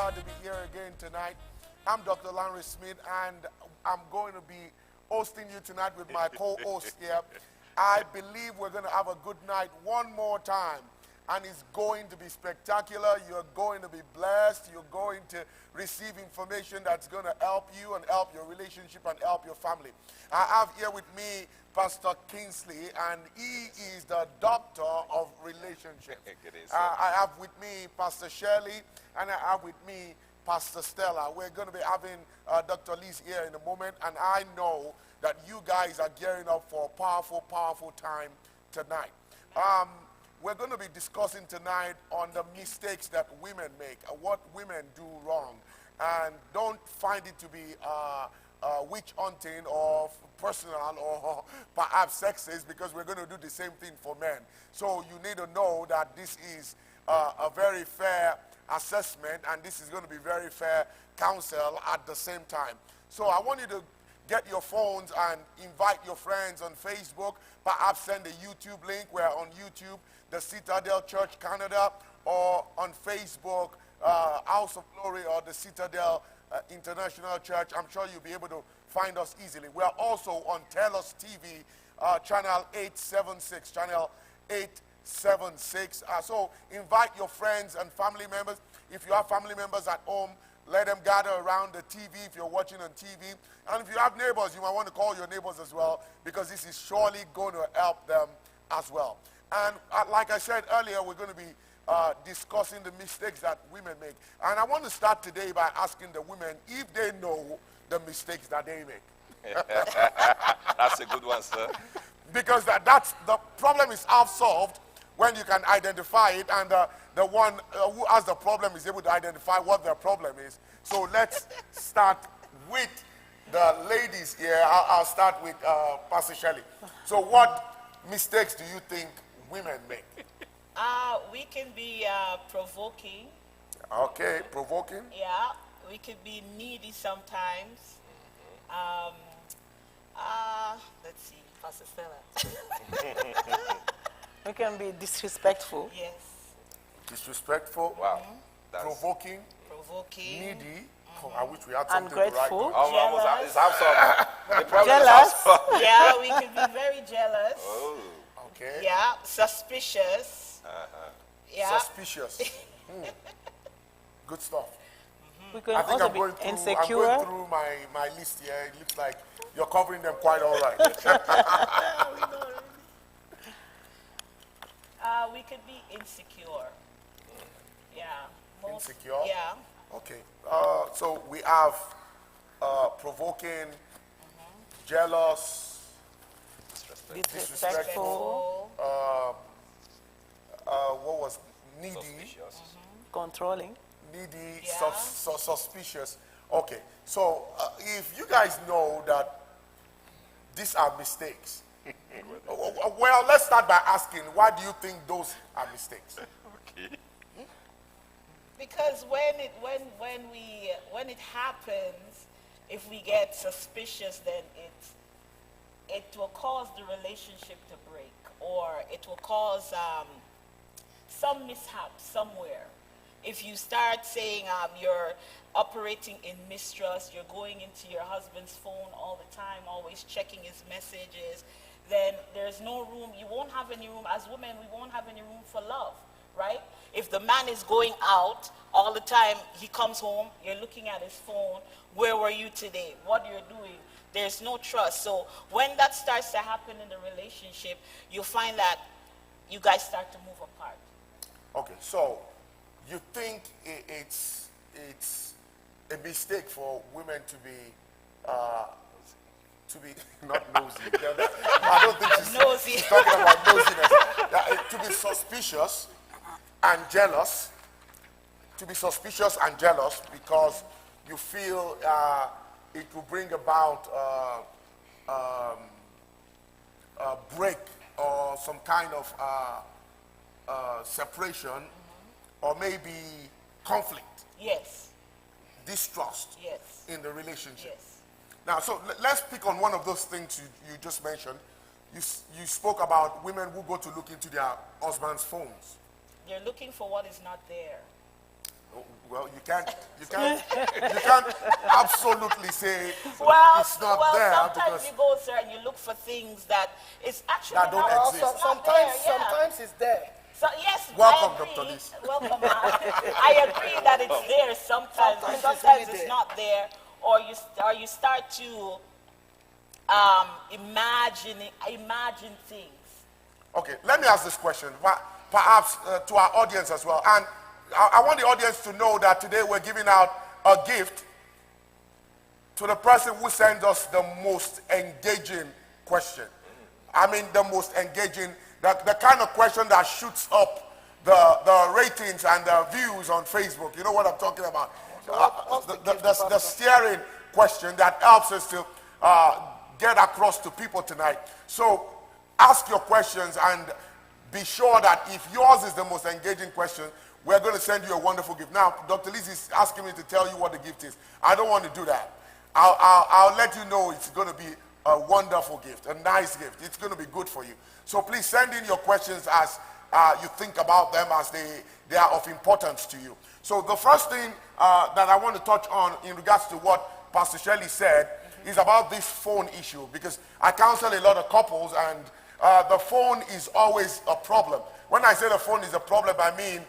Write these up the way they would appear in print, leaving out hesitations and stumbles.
glad to be here again tonight. I'm Dr. Lanre Smith, and I'm going to be hosting you tonight with my co-host here. I believe we're going to have a good night one more time, and it's going to be spectacular. You're going to be blessed. You're going to receive information that's going to help you and help your relationship and help your family. I have here with me Pastor Kingsley, and he is the doctor of relationships. I have with me Pastor Shirley, and I have with me Pastor Stella. We're going to be having Dr. Lee's here in a moment, and I know that you guys are gearing up for a powerful, powerful time tonight. We're going to be discussing tonight on the mistakes that women make, what women do wrong. And don't find it to be witch hunting or personal or perhaps sexist, because we're going to do the same thing for men. So you need to know that this is a very fair assessment, and this is going to be very fair counsel at the same time. So I want you to get your phones and invite your friends on Facebook, perhaps send a YouTube link. We're on YouTube, the Citadel Church Canada, or on Facebook, House of Glory, or the Citadel International Church. I'm sure you'll be able to find us easily. We are also on TELUS TV, channel 876, channel 876. So invite your friends and family members. If you have family members at home, let them gather around the TV if you're watching on TV. And if you have neighbors, you might want to call your neighbors as well, because this is surely going to help them as well. And like I said earlier, we're going to be discussing the mistakes that women make. And I want to start today by asking the women if they know the mistakes that they make. That's a good one, sir. Because that's the problem is half solved when you can identify it, and the one who has the problem is able to identify what their problem is. So let's start with the ladies here. I'll start with Pastor Shelley. So what mistakes do you think women make? We can be provoking. Okay, provoking. Yeah, we could be needy sometimes. Let's see, Pastor Stella. We can be disrespectful. Yes. Disrespectful. Wow. Provoking. Provoking. Needy. Oh, I wish we had something to write Ungrateful. down. It's the problem Jealous. is Yeah, we could be very jealous. Oh. Okay. Yeah, suspicious. Yeah. Suspicious. Good stuff. We can I think also I'm be going through insecure. my list here. It looks like you're covering them quite all right. We could be insecure. Yeah. Insecure? Yeah. Okay. So we have provoking, jealous, Disrespectful. what was needy, Controlling. needy, Yeah. suspicious. Okay. So if you guys know that these are mistakes, well, let's start by asking, why do you think those are mistakes? Okay. Because when it happens, if we get suspicious, then it will cause the relationship to break, or it will cause some mishap somewhere. If you start saying you're operating in mistrust, you're going into your husband's phone all the time, always checking his messages, then there's no room. You won't have any room. As women, we won't have any room for love, right? If the man is going out all the time, he comes home, you're looking at his phone, where were you today? What you're doing? There's no trust. So when that starts to happen in the relationship, you'll find that you guys start to move apart. Okay, so you think it's a mistake for women to be not nosy. I don't think she's talking about nosiness. To be suspicious and jealous. To be suspicious and jealous because you feel it will bring about a break or some kind of separation, or maybe conflict. Yes. Distrust. Yes. In the relationship. Yes. Now, so let's pick on one of those things you just mentioned. You spoke about women who go to look into their husband's phones. They're looking for what is not there. Well, you can't absolutely say Well, it's not well, there sometimes because you go there and you look for things that is actually That don't not, exist. it's not there, yeah. Sometimes it's there. So yes, Welcome, I agree. Dr. Liz. Welcome. I agree that it's there sometimes. Sometimes But it's sometimes really it's there. not there, or you start to imagine things. Okay, let me ask this question, perhaps to our audience as well. And I want the audience to know that today we're giving out a gift to the person who sends us the most engaging question. I mean, the most engaging, the kind of question that shoots up the ratings and the views on Facebook. You know what I'm talking about? The steering question that helps us to get across to people tonight. So ask your questions and be sure that if yours is the most engaging question, we're going to send you a wonderful gift. Now, Dr. Liz is asking me to tell you what the gift is. I don't want to do that. I'll let you know it's going to be a wonderful gift, a nice gift. It's going to be good for you. So please send in your questions as you think about them, as they are of importance to you. So the first thing that I want to touch on in regards to what Pastor Shelley said is about this phone issue, because I counsel a lot of couples and the phone is always a problem. When I say the phone is a problem, I mean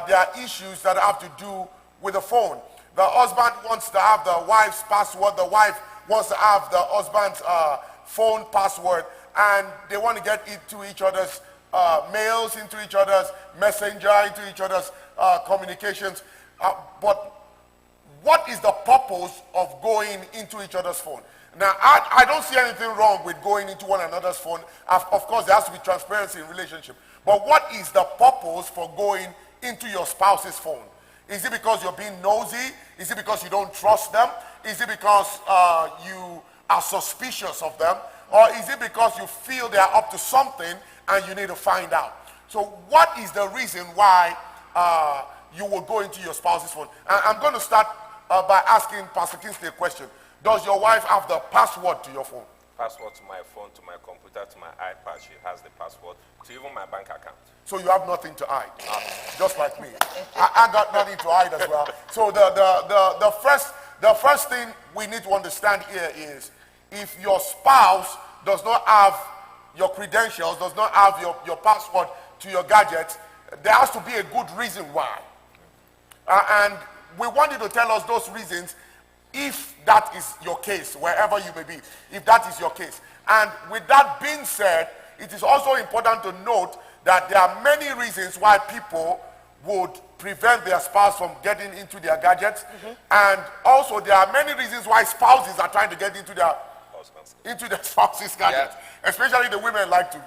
there are issues that have to do with the phone. The husband wants to have the wife's password, the wife wants to have the husband's phone password, and they want to get into each other's mails, into each other's messenger, into each other's communications. But what is the purpose of going into each other's phone? Now, I don't see anything wrong with going into one another's phone. Of course, there has to be transparency in relationship. But what is the purpose for going into your spouse's phone? Is it because you're being nosy? Is it because you don't trust them? Is it because you are suspicious of them? Or is it because you feel they are up to something and you need to find out? So what is the reason why you will go into your spouse's phone? I'm going to start by asking Pastor Kingsley a question. Does your wife have the password to your phone? Password to my phone, to my computer, to my iPad. She has the password to even my bank account. So you have nothing to hide, just like me. I got nothing to hide as well. So the first thing we need to understand here is, if your spouse does not have your credentials, does not have your password to your gadget, there has to be a good reason why. And we want you to tell us those reasons if that is your case, wherever you may be, if that is your case. And with that being said, it is also important to note that there are many reasons why people would prevent their spouse from getting into their gadgets. And also there are many reasons why spouses are trying to get into their spouse's gadgets. Especially the women like to,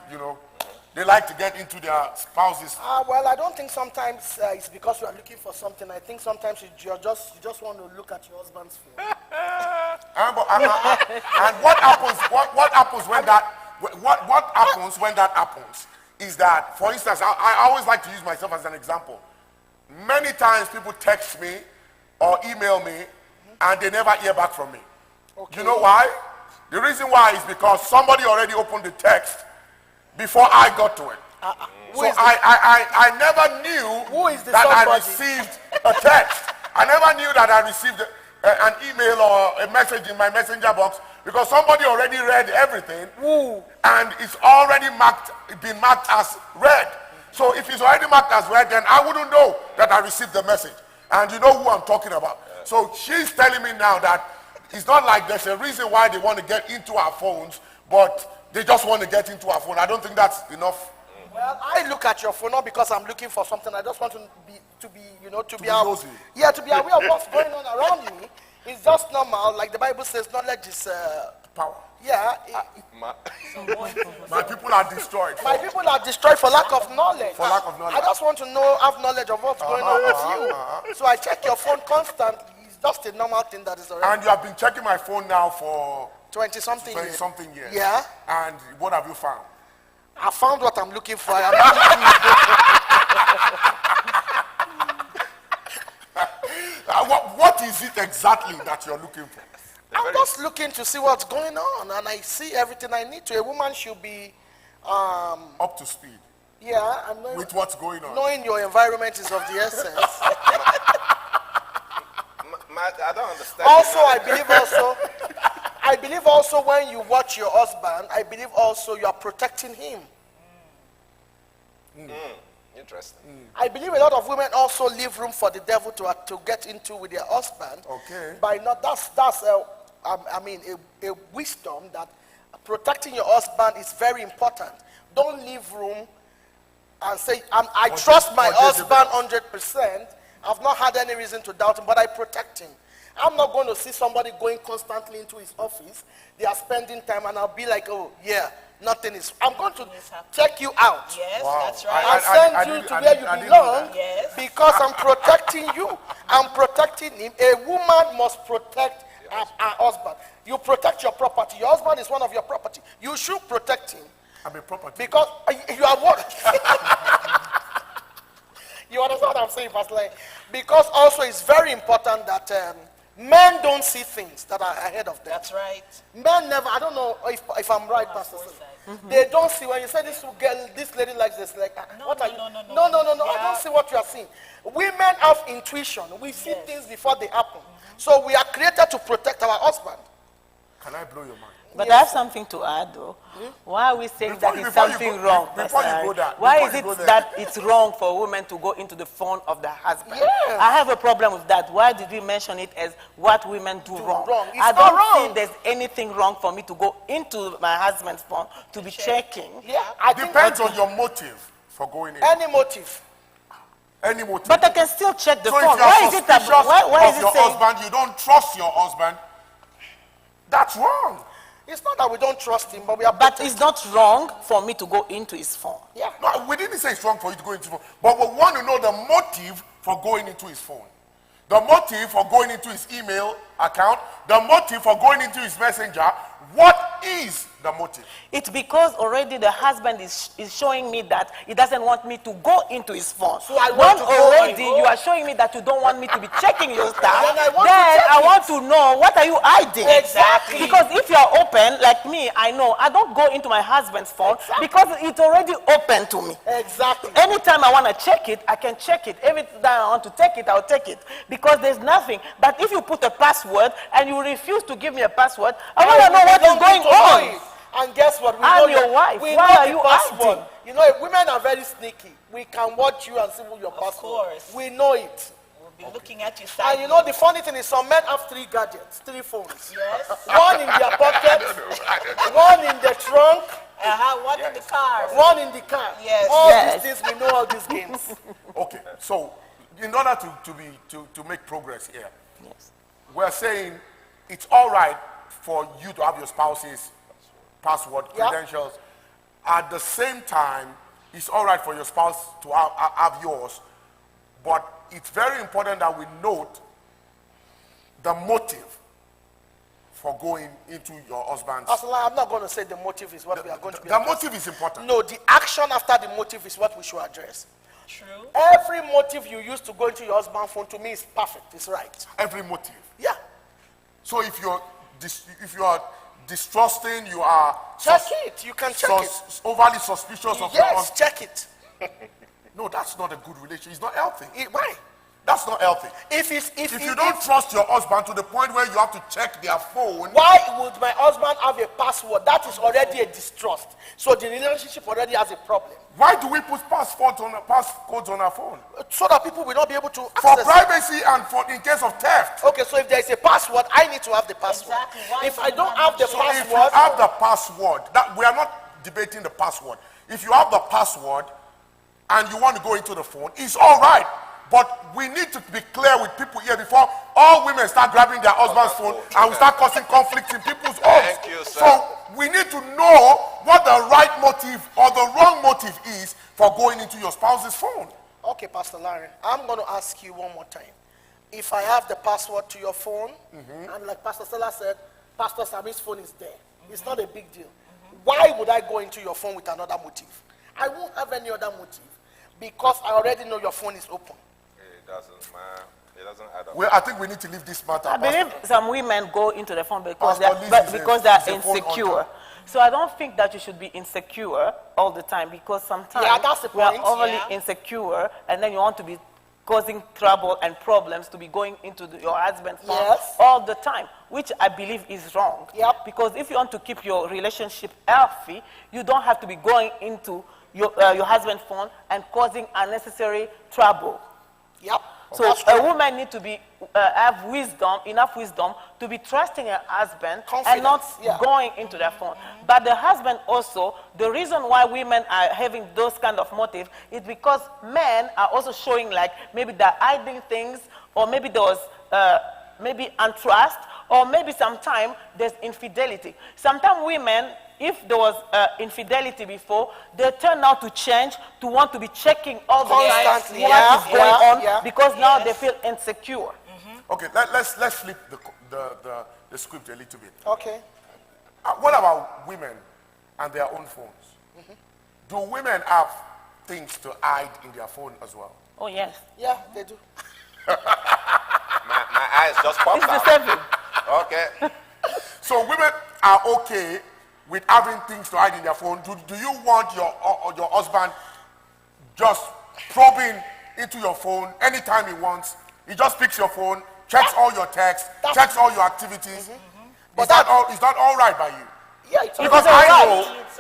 they like to get into their spouses. Well, I don't think sometimes it's because you are looking for something. I think sometimes you just want to look at your husband's phone. And what happens when that happens is that, for instance, I always like to use myself as an example. Many times people text me or email me and they never hear back from me. Okay. You know why? The reason why is because somebody already opened the text before I got to it. So I never knew Who is the that somebody? I received a text. I never knew that I received an email or a message in my messenger box, because somebody already read everything. And it's already been marked as read. So if it's already marked as read, then I wouldn't know that I received the message. And you know who I'm talking about. So she's telling me now that it's not like there's a reason why they want to get into our phones, but they just want to get into our phone. I don't think that's enough. Well, I look at your phone not because I'm looking for something. I just want to be nosy. Yeah, to be aware of what's going on around me. It's just normal. Like the Bible says, knowledge is Power. yeah. My people are destroyed. My people are destroyed for lack of knowledge. For lack of knowledge. I just want to have knowledge of what's going on with you. So I check your phone constantly. It's just a normal thing that is already And you have been checking my phone now for 20-something years. 20-something years. Yeah. And what have you found? I found what I'm looking for. What is it exactly that you're looking for? I'm just looking to see what's going on, and I see everything I need to. A woman should be, Up to speed yeah, and with what's going on. knowing your environment is of the essence. I don't understand. Also, I believe also when you watch your husband, I believe also you are protecting him. Interesting. I believe a lot of women also leave room for the devil to get into with their husband. Okay. By not that's a wisdom that protecting your husband is very important. Don't leave room and say I trust my husband 100%. I've not had any reason to doubt him, but I protect him. I'm not going to see somebody going constantly into his office. They are spending time, and I'll be like, oh yeah, nothing is. I'm going to check you out. Yes, Wow. that's right. I'll send you to where you belong Yes. because I'm protecting you. I'm protecting him. A woman must protect her husband. You protect your property. Your husband is one of your property. You should protect him I'm a property. because you are what? You understand what I'm saying, Pastor? Because also it's very important that men don't see things that are ahead of them. That's right. Men never, I don't know if I'm right, Pastor. They don't see when you say this girl, this lady likes this, like, No, what no, are you? no, no, no. No, I Yeah. don't see what you are seeing. Women have intuition. We see Yes. things before they happen. So we are created to protect our husband. Can I blow your mind? But I have something to add, though. Why are we saying Before that you- it's before you something go- wrong? before you Pastor go Harry? there, Why before is you it go there. that it's wrong for a woman to go into the phone of the husband? Yes. I have a problem with that. Why did we mention it as what women do wrong? wrong. It's I not don't wrong. think there's anything wrong for me to go into my husband's phone to be checking. Yeah, I think Depends on your motive for going in. any motive. Any motive. But I can still check the so phone. if you Why are is it suspicious why of is your it saying? husband, you don't trust your husband, that's wrong. It's not that we don't trust him, but we are. But it's not wrong for me to go into his phone. Yeah. No, we didn't say it's wrong for you to go into his phone, but we want to know the motive for going into his phone. The motive for going into his email account, the motive for going into his messenger. What is the motive? It's because already the husband is showing me that he doesn't want me to go into his phone. So I when want to go already and go. you are showing me that you don't want me to be checking your stuff, Then I want to check I it. want to know what are you hiding? Exactly. Because if you are open, like me, I know I don't go into my husband's phone because it's already open to me. Exactly. Anytime I want to check it, I can check it. Every time I want to take it, I'll take it. Because there's nothing. But if you put a password and you refuse to give me a password, I want to know what is don't going need to know on. it. And guess what? We I'm know your wife. We Why know are the you password. hiding? You know, women are very sneaky. We can watch you and see who your password. course. We know it. We'll be looking at you And side. you know the funny thing is some men have 3 gadgets, 3 phones. Yes. One in their pocket, one in the trunk, One in the car. one in the car. Yes. All Yes. these things, we know all these games. Okay, so in order to make progress here, Yes. we're saying it's all right for you to have your spouse's password, Yeah. credentials. At the same time, it's all right for your spouse to have yours, but it's very important that we note the motive for going into your husband's. Asala, I'm not going to say the motive is what we are going to be The addressing. motive is important. No, the action after the motive is what we should address. True. Every motive you use to go into your husband's phone, to me, is perfect. It's right. Every motive. Yeah. So if you are distrusting, you are Check it. You can check it. overly suspicious of your Yes, husband. check it. No, that's not a good relationship. It's not healthy. Why? That's not healthy. If If you don't trust your husband to the point where you have to check their phone, why would my husband have a password? That is already a distrust. So the relationship already has a problem. why do we put passcodes on our phone? So that people will not be able to For access it. privacy and for in case of theft. Okay, so if there is a password, I need to have the password. Exactly. Why If do I you don't not have the check? So if you password, have the password, that we are not debating the password. If you have the password and you want to go into the phone, it's all right. But we need to be clear with people here before all women start grabbing their husband's phone and we start causing conflict in people's homes. Thank you, sir. So we need to know what the right motive or the wrong motive is for going into your spouse's phone. okay, Pastor Lanre, I'm going to ask you one more time. If I have the password to your phone, and like Pastor Stella said, Pastor Sammy's phone is there. It's not a big deal. Why would I go into your phone with another motive? I won't have any other motive because I already know your phone is open. It doesn't, man. It doesn't add up. Well, I think we need to leave this matter. I believe some women go into the phone because Pastor they're, Liz but is a- because they're is a phone insecure. hunter. So I don't think that you should be insecure all the time because sometimes Yeah, that's the we are point, overly yeah. insecure and then you want to be causing trouble and problems to be going into your husband's phone Yes. all the time, which I believe is wrong. Yep. Because if you want to keep your relationship healthy, you don't have to be going into your husband's phone and causing unnecessary trouble. Yep. So That's a true. woman needs to be have wisdom, enough wisdom to be trusting her husband and not Confidence, yeah. going into their phone. But the husband also, the reason why women are having those kind of motives is because men are also showing like maybe they're hiding things, or maybe there was maybe untrust, or maybe sometimes there's infidelity. Sometimes women, if there was infidelity before, they turn now to change, to want to be checking all the time Constantly, what yeah, is going yeah, on, yeah. because now they feel insecure. Okay, let's flip the script a little bit. Okay. What about women and their own phones? Do women have things to hide in their phone as well? Oh yes, Yeah, they do. My eyes just popped it's the out. same thing. Okay. So women are okay with having things to hide in their phone. Do you want your husband just probing into your phone anytime he wants? He just picks your phone, checks all your texts, checks all your activities. But Is that all right by you? Yeah, it's Because okay.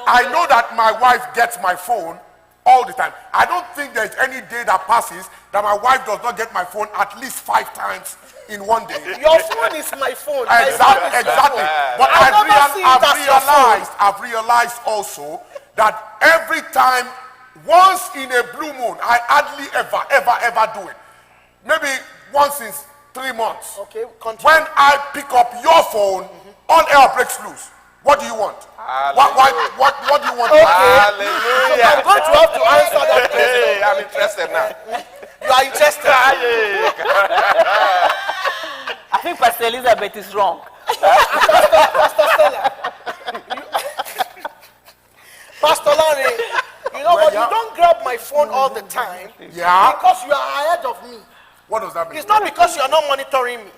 I know that my wife gets my phone all the time. I don't think there's any day that passes that my wife does not get my phone at least 5 times in one day. Your phone is my phone. My phone Exactly, is your exactly. phone. But I never see it as your phone. I've realized also that every time, once in a blue moon, I hardly ever do it. Maybe once in 3 months. Okay, continue. When I pick up your phone, all hell breaks loose. What do you want? What do you want? Hallelujah. I'm going to have to answer that question. Hey, I'm interested now. You are interested. I think Pastor Elizabeth is wrong. Pastor Stella. Pastor Lanre, you know what? yeah. You don't grab my phone all the time Yeah. because you are ahead of me. What does that mean? It's not because you are not monitoring me.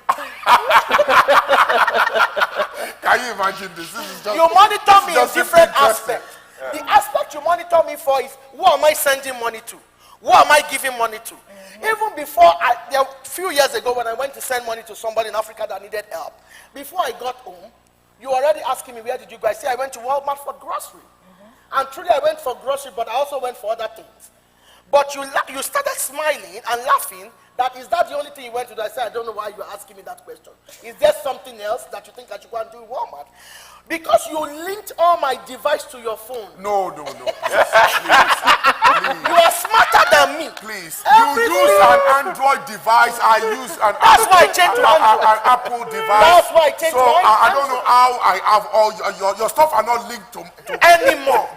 Can you imagine this? This is just, You monitor me in just different interesting. aspects. The aspect you monitor me for is who am I sending money to? Who am I giving money to? Even before, a few years ago when I went to send money to somebody in Africa that needed help, before I got home, you were already asking me, where did you go? I said, I went to Walmart for grocery. And truly I went for grocery, but I also went for other things. But you started smiling and laughing. Is that the only thing you went to do? I said, I don't know why you're asking me that question. Is there something else that you think I should go and do in Walmart? Because you linked all my device to your phone. No. Please, You are smarter than me. please. Everything- You use an Android device. I use an That's why I changed to Android. an Apple device. That's why I changed so to I don't know how I have all your stuff are not linked to Anymore.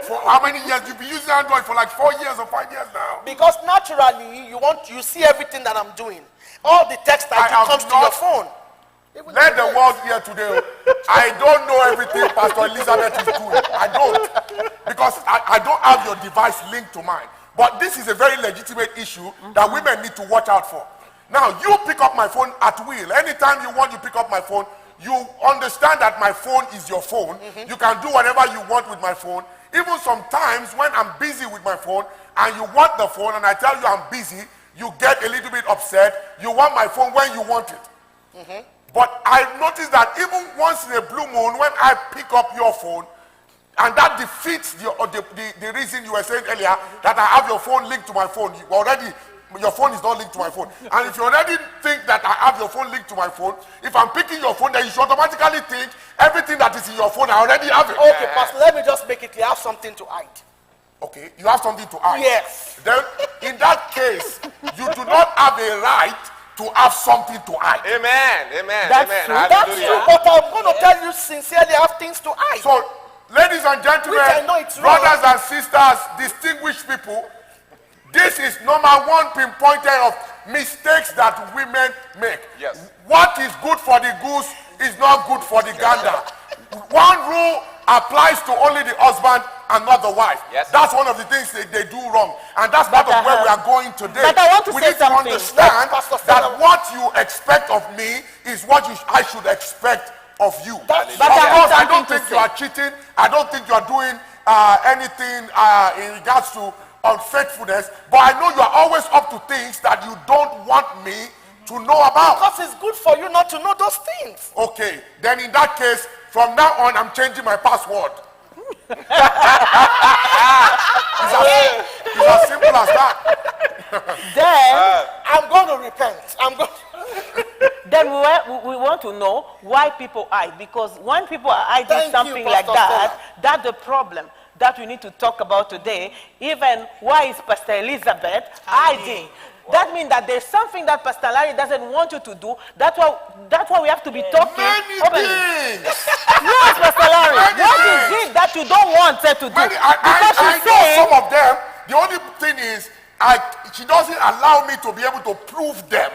for how many years? You've been using Android for like 4 years or 5 years now. Because naturally, you see everything that I'm doing. All the text I I do have comes to not- your phone. Even Let the text. world hear today. I don't know everything Pastor Elizabeth is doing. I don't. Because I don't have your device linked to mine. But this is a very legitimate issue that women need to watch out for. Now, you pick up my phone at will. Anytime you want to pick up my phone, you understand that my phone is your phone. You can do whatever you want with my phone. Even sometimes when I'm busy with my phone and you want the phone and I tell you I'm busy, you get a little bit upset. You want my phone when you want it. But I've noticed that even once in a blue moon, when I pick up your phone, and that defeats the reason you were saying earlier that I have your phone linked to my phone. Your phone is not linked to my phone. And if you already think that I have your phone linked to my phone, if I'm picking your phone, then you should automatically think everything that is in your phone, I already have it. Okay, Pastor, let me just make it clear. I have something to hide. Okay, you have something to hide. Yes. Then, in that case, you do not have a right to have something to hide. Amen. That's Amen. true. That's true, Hallelujah. but I'm going to tell you sincerely, I have things to hide. So, ladies and Which I gentlemen, know it's wrong. brothers and sisters, distinguished people, this is number one pinpointer of mistakes that women make. Yes. What is good for the goose is not good for the gander. One rule applies to only the husband and not the wife. Yes. That's one of the things they do wrong. And that's part of where we are going today. but I want to we say need to something. understand Pastor that Stella. what you expect of me is what I should expect of you. That's- But Of I have course, I something don't to think you say. are cheating. I don't think you are doing anything in regards to unfaithfulness, but I know you are always up to things that you don't want me to know about. Because it's good for you not to know those things. Okay, then in that case, from now on, I'm changing my password. It's as simple as that. Then, I'm going to repent. then we want to know why people hide. Because when people are hiding Thank you, something like Pastor that, Stella. that's the problem that we need to talk about today. Even why is Pastor Elizabeth hiding? That means that there's something that Pastor Larry doesn't want you to do. That's why we have to be talking Many openly. things. Yes, Pastor Larry. Many What is things. it that you don't want her to do? I Because know she's saying, some of them. The only thing is, she doesn't allow me to be able to prove them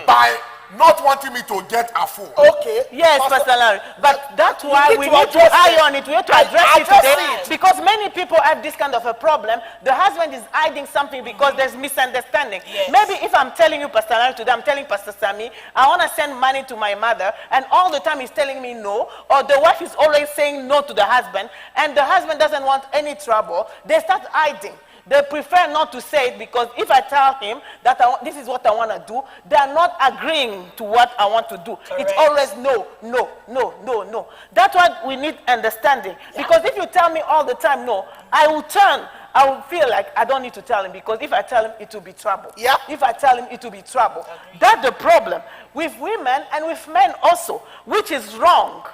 by not wanting me to get a phone. Okay. yes, Pastor Larry. But that's why need we to need to address eye it. on it. We have to address it Address today. it. Because many people have this kind of a problem. The husband is hiding something because there's misunderstanding. Yes. Maybe if I'm telling you, Pastor Larry, today, I'm telling Pastor Sammy, I want to send money to my mother, and all the time he's telling me no, or the wife is always saying no to the husband, and the husband doesn't want any trouble, they start hiding. They prefer not to say it because if I tell him that this is what I want to do, they are not agreeing to what I want to do. It's Correct. always no, no, no, no, no. That's what we need understanding. Because if you tell me all the time no, I will turn. I will feel like I don't need to tell him because if I tell him, it will be trouble. Yeah. If I tell him, it will be trouble. That's the problem with women and with men also, which is wrong.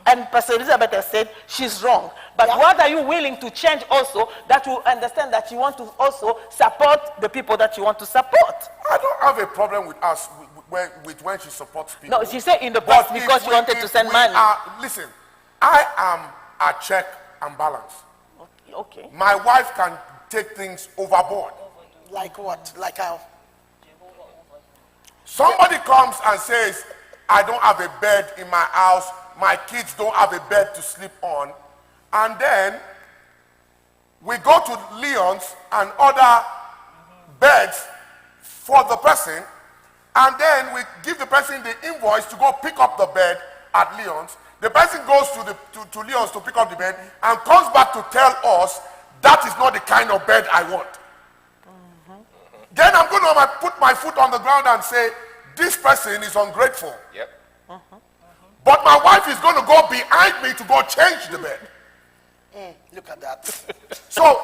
And Pastor Elizabeth has said she's wrong. But Yeah. what are you willing to change also that you understand that you want to also support the people that you want to support? I don't have a problem with us with when she supports people. No, she said in the But past if because she wanted to send money. Listen, I am a check and balance. Okay. My wife can take things overboard. Like what? Like how? Somebody comes and says, I don't have a bed in my house, my kids don't have a bed to sleep on, and then we go to Leon's and order beds for the person, and then we give the person the invoice to go pick up the bed at Leon's. The person goes to Leon's to pick up the bed and comes back to tell us that is not the kind of bed I want. Then I'm going to put my foot on the ground and say, this person is ungrateful. Yep. But my wife is going to go behind me to go change the bed. Look at that. So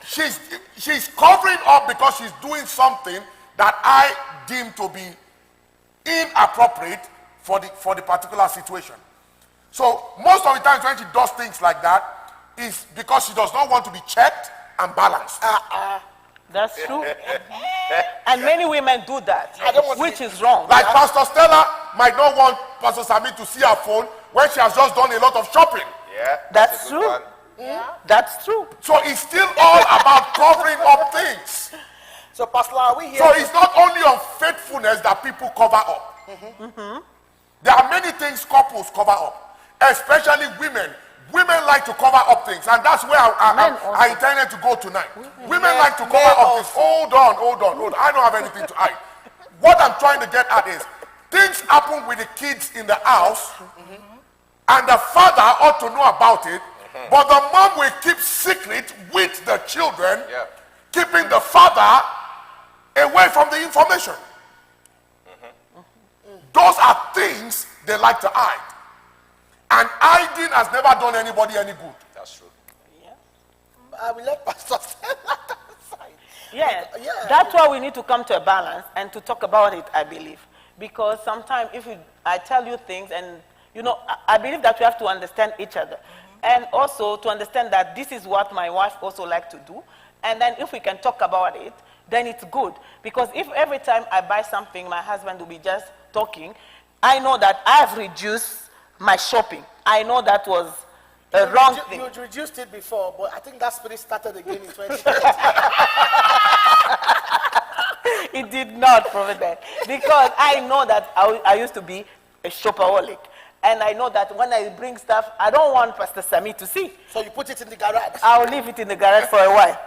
she's covering up because she's doing something that I deem to be inappropriate for the particular situation. So most of the times when she does things like that is because she does not want to be checked and balanced. That's true. And many women do that, I don't want which to- is wrong. Like Pastor Stella might not want Pastor Sami to see her phone when she has just done a lot of shopping. Yeah. That's a good true. one. That's true. So it's still all about covering up things. So, Pastor, are we here? So it's not only unfaithfulness that people cover up. There are many things couples cover up, especially women. Women like to cover up things, and that's where I intended to go tonight. Women like to cover men up things. Hold on. I don't have anything to hide. What I'm trying to get at is, things happen with the kids in the house, and the father ought to know about it, but the mom will keep secret with the children, Yeah. keeping the father away from the information. Those are things they like to hide. And hiding has never done anybody any good. That's true. I will let Pastor say that aside. Yeah. Yeah. That's why we need to come to a balance and to talk about it, I believe. Because sometimes I tell you things and, I believe that we have to understand each other. And also to understand that this is what my wife also likes to do. And then if we can talk about it, then it's good. Because if every time I buy something, my husband will be just talking, I know that I have reduced my shopping. I know that was a wrong thing. You reduced it before, but I think that spirit started again in 2020. It did not, Prophet Ben, because I know that I used to be a shopaholic. And I know that when I bring stuff, I don't want Pastor Sami to see. So you put it in the garage. I'll leave it in the garage for a while.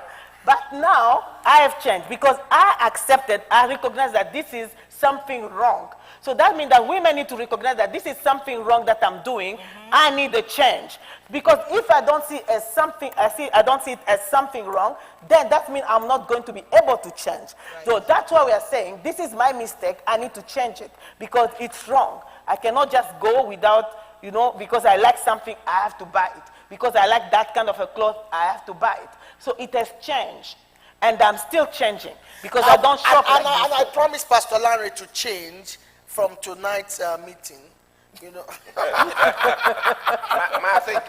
But now, I have changed because I accepted, I recognize that this is something wrong. So that means that women need to recognize that this is something wrong that I'm doing. I need a change. Because if I don't see it as something, I don't see it as something wrong, then that means I'm not going to be able to change. Right. So that's why we are saying, this is my mistake, I need to change it because it's wrong. I cannot just go without, because I like something, I have to buy it. Because I like that kind of a cloth, I have to buy it. So it has changed. And I'm still changing because I don't shop and I promised Pastor Lanre to change from tonight's meeting. I think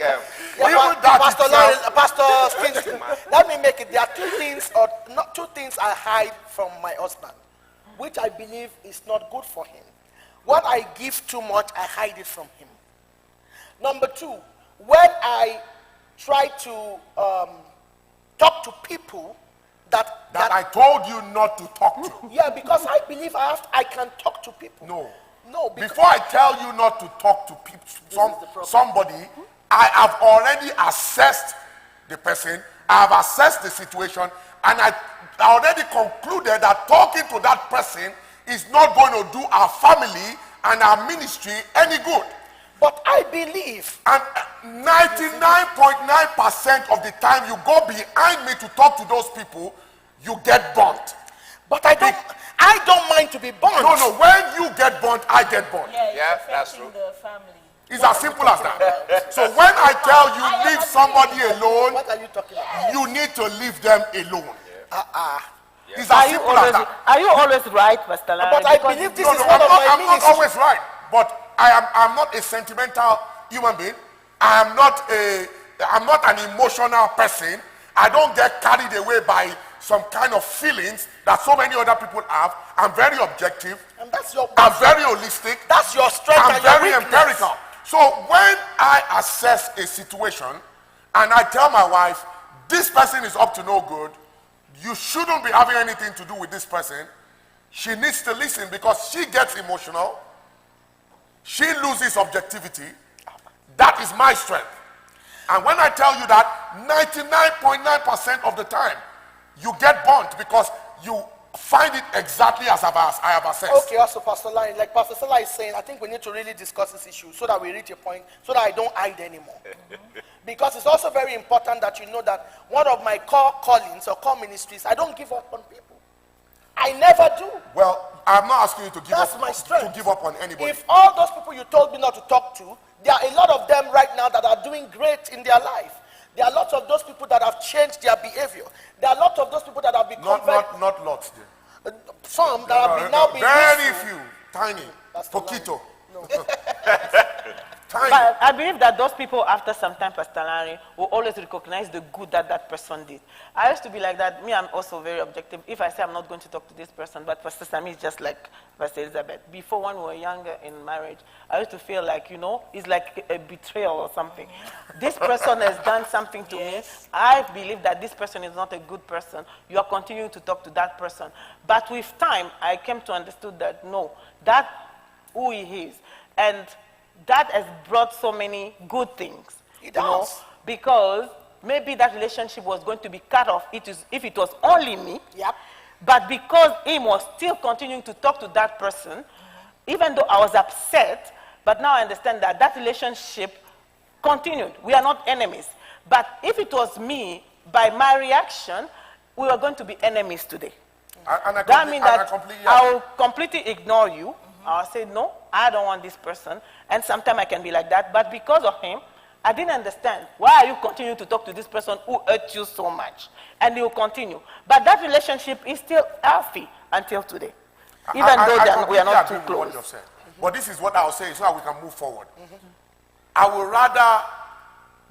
Pastor Lanre, Pastor Kingston, let me make it. There are two things I hide from my husband, which I believe is not good for him. What I give too much, I hide it from him. Number two, when I try to talk to people that I told you not to talk to. Yeah, because I believe I can talk to people. No. Before I tell you not to talk to people, somebody, I have already assessed the person, I have assessed the situation, and I already concluded that talking to that person is not going to do our family and our ministry any good. But I believe. And 99.9% of the time you go behind me to talk to those people, you get burnt. But I don't mind to be burnt. No. When you get burnt, I get burnt. Yeah, that's true. The family. It's as simple as that. So when I tell you leave somebody alone, what are you talking about? you need to leave them alone. It's Are as you simple as that. Are you always right, Pastor Lanre? But I believe this is one of my I'm not ministries. always right, but I'm not a sentimental human being. I'm not an emotional person. I don't get carried away by some kind of feelings that so many other people have. I'm very objective. And that's I'm very holistic. That's your strength. I'm and your very weakness. empirical. So when I assess a situation and I tell my wife, this person is up to no good, you shouldn't be having anything to do with this person, she needs to listen because she gets emotional. She loses objectivity. That is my strength. And when I tell you that, 99.9% of the time, you get burnt because you find it exactly as I have assessed. Okay, also Pastor Lanre, like Pastor Salah is saying, I think we need to really discuss this issue so that we reach a point, so that I don't hide anymore. Because it's also very important that you know that one of my core callings or core ministries, I don't give up on people. I never do. Well, I'm not asking you to give That's up my strength. to give up on anybody. If all those people you told me not to talk to, there are a lot of them right now that are doing great in their life. There are lots of those people that have changed their behavior. There are lots of those people that have become not lots. some that have been now being very useful. few, tiny, That's the poquito. No. Tiny. But I believe that those people, after some time, Pastor Lanre, will always recognize the good that that person did. I used to be like that. Me, I'm also very objective. If I say I'm not going to talk to this person, but Pastor Sammy is just like Pastor Elizabeth. Before, when we were younger in marriage, I used to feel like, it's like a betrayal or something. This person has done something to me. I believe that this person is not a good person. You are continuing to talk to that person. But with time, I came to understand that, no, that's who he is. And that has brought so many good things. It does. Because maybe that relationship was going to be cut off if it was only me. Yep. But because him was still continuing to talk to that person, even though I was upset, but now I understand that that relationship continued. We are not enemies. But if it was me, by my reaction, we were going to be enemies today. That means that I will completely ignore you. I'll say, no, I don't want this person. And sometimes I can be like that. But because of him, I didn't understand. Why are you continuing to talk to this person who hurt you so much? And he will continue. But that relationship is still healthy until today. Even though we are not too close. But this is what I'll say so that we can move forward. I would rather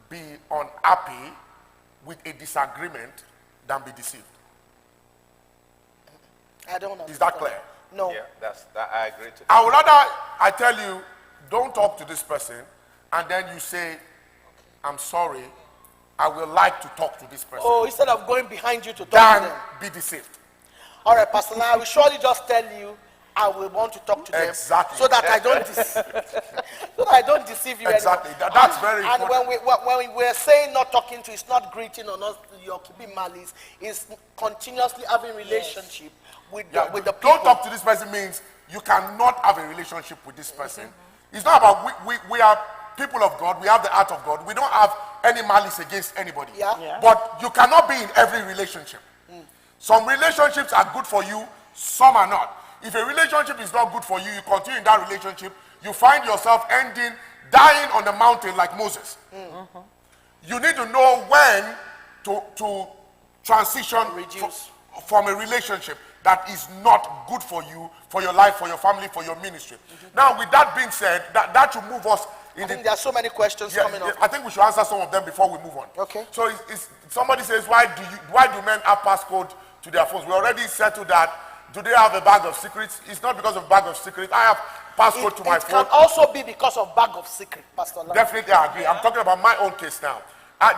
be unhappy with a disagreement than be deceived. I don't know. Is that clear? No. Yeah, I agree to that. I would rather I tell you, don't talk to this person, and then you say, I'm sorry, I would like to talk to this person. Oh, instead of going behind you to talk to Then them. be deceived. All right, Pastor, I will surely just tell you I will want to talk to them. Exactly. So that I don't deceive you Exactly. anymore. That's very and important. when we're saying not talking to, it's not greeting or not you're keeping malice. It's continuously having relationship with the people. Don't talk to this person means you cannot have a relationship with this person. It's not about, we are people of God, we have the heart of God, we don't have any malice against anybody. Yeah. But you cannot be in every relationship. Some relationships are good for you, some are not. If a relationship is not good for you, you continue in that relationship, you find yourself dying on the mountain like Moses. You need to know when to transition from a relationship that is not good for you, for your life, for your family, for your ministry. Now, with that being said, that should move us in I think there are so many questions coming up. I think we should answer some of them before we move on. Okay. So somebody says, why do men have passcode to their phones? We already settled that. Do they have a bag of secrets? It's not because of bag of secrets. I have passcode to my phone. It can also be because of bag of secret, Pastor Lanre. Definitely, I agree. I'm talking about my own case now.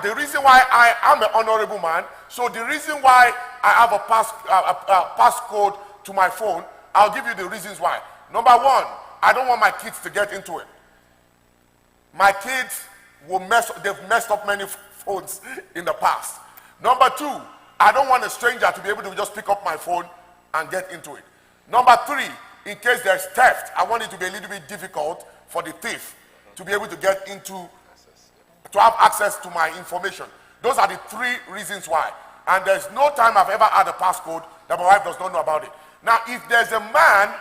The reason why I am an honorable man, so the reason why I have a passcode to my phone, I'll give you the reasons why. Number one, I don't want my kids to get into it. My kids they've messed up many phones in the past. Number two, I don't want a stranger to be able to just pick up my phone and get into it. Number three, in case there's theft, I want it to be a little bit difficult for the thief to be able to get into, to have access to my information. Those are the three reasons why. And there's no time I've ever had a passcode that my wife does not know about it. Now, if there's a man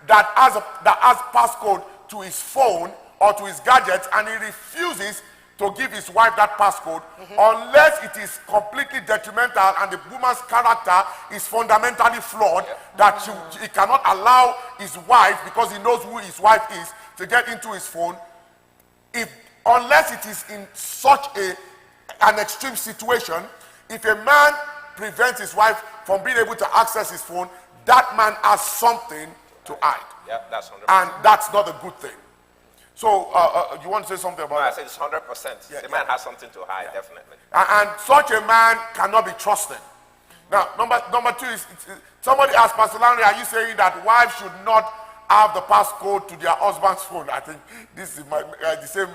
that has passcode to his phone or to his gadgets and he refuses to give his wife that passcode, unless it is completely detrimental and the woman's character is fundamentally flawed, that he cannot allow his wife, because he knows who his wife is, to get into his phone, unless it is in such an extreme situation, if a man prevents his wife from being able to access his phone, that man has something to hide. Yeah, that's 100%. And that's not a good thing. So, you want to say something about No, I that? said it's 100%. Yeah, the man has something to hide, definitely. And such a man cannot be trusted. Now, number two is, somebody asked Pastor Lanre, are you saying that wives should not have the passcode to their husband's phone? I think this is the same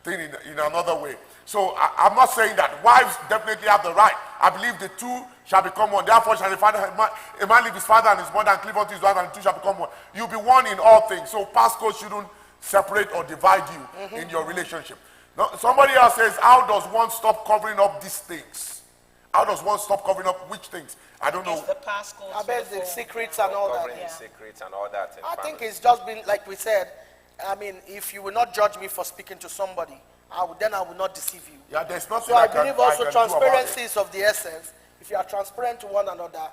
thing in another way. So I'm not saying that. Wives definitely have the right. I believe the two shall become one. Therefore shall a man leave his father and his mother and cleave unto his wife, and the two shall become one. You'll be one in all things. So passcode shouldn't separate or divide you in your relationship. Now, somebody else says, how does one stop covering up these things? How does one stop covering up which things? I don't know. It's the passcode. I bet the secrets and all that. Covering the secrets and all that. I think it's just been, like we said, I mean, if you will not judge me for speaking to somebody, then I will not deceive you. Yeah, there's nothing So I can- believe also can do about it. transparency is of the essence. If you are transparent to one another,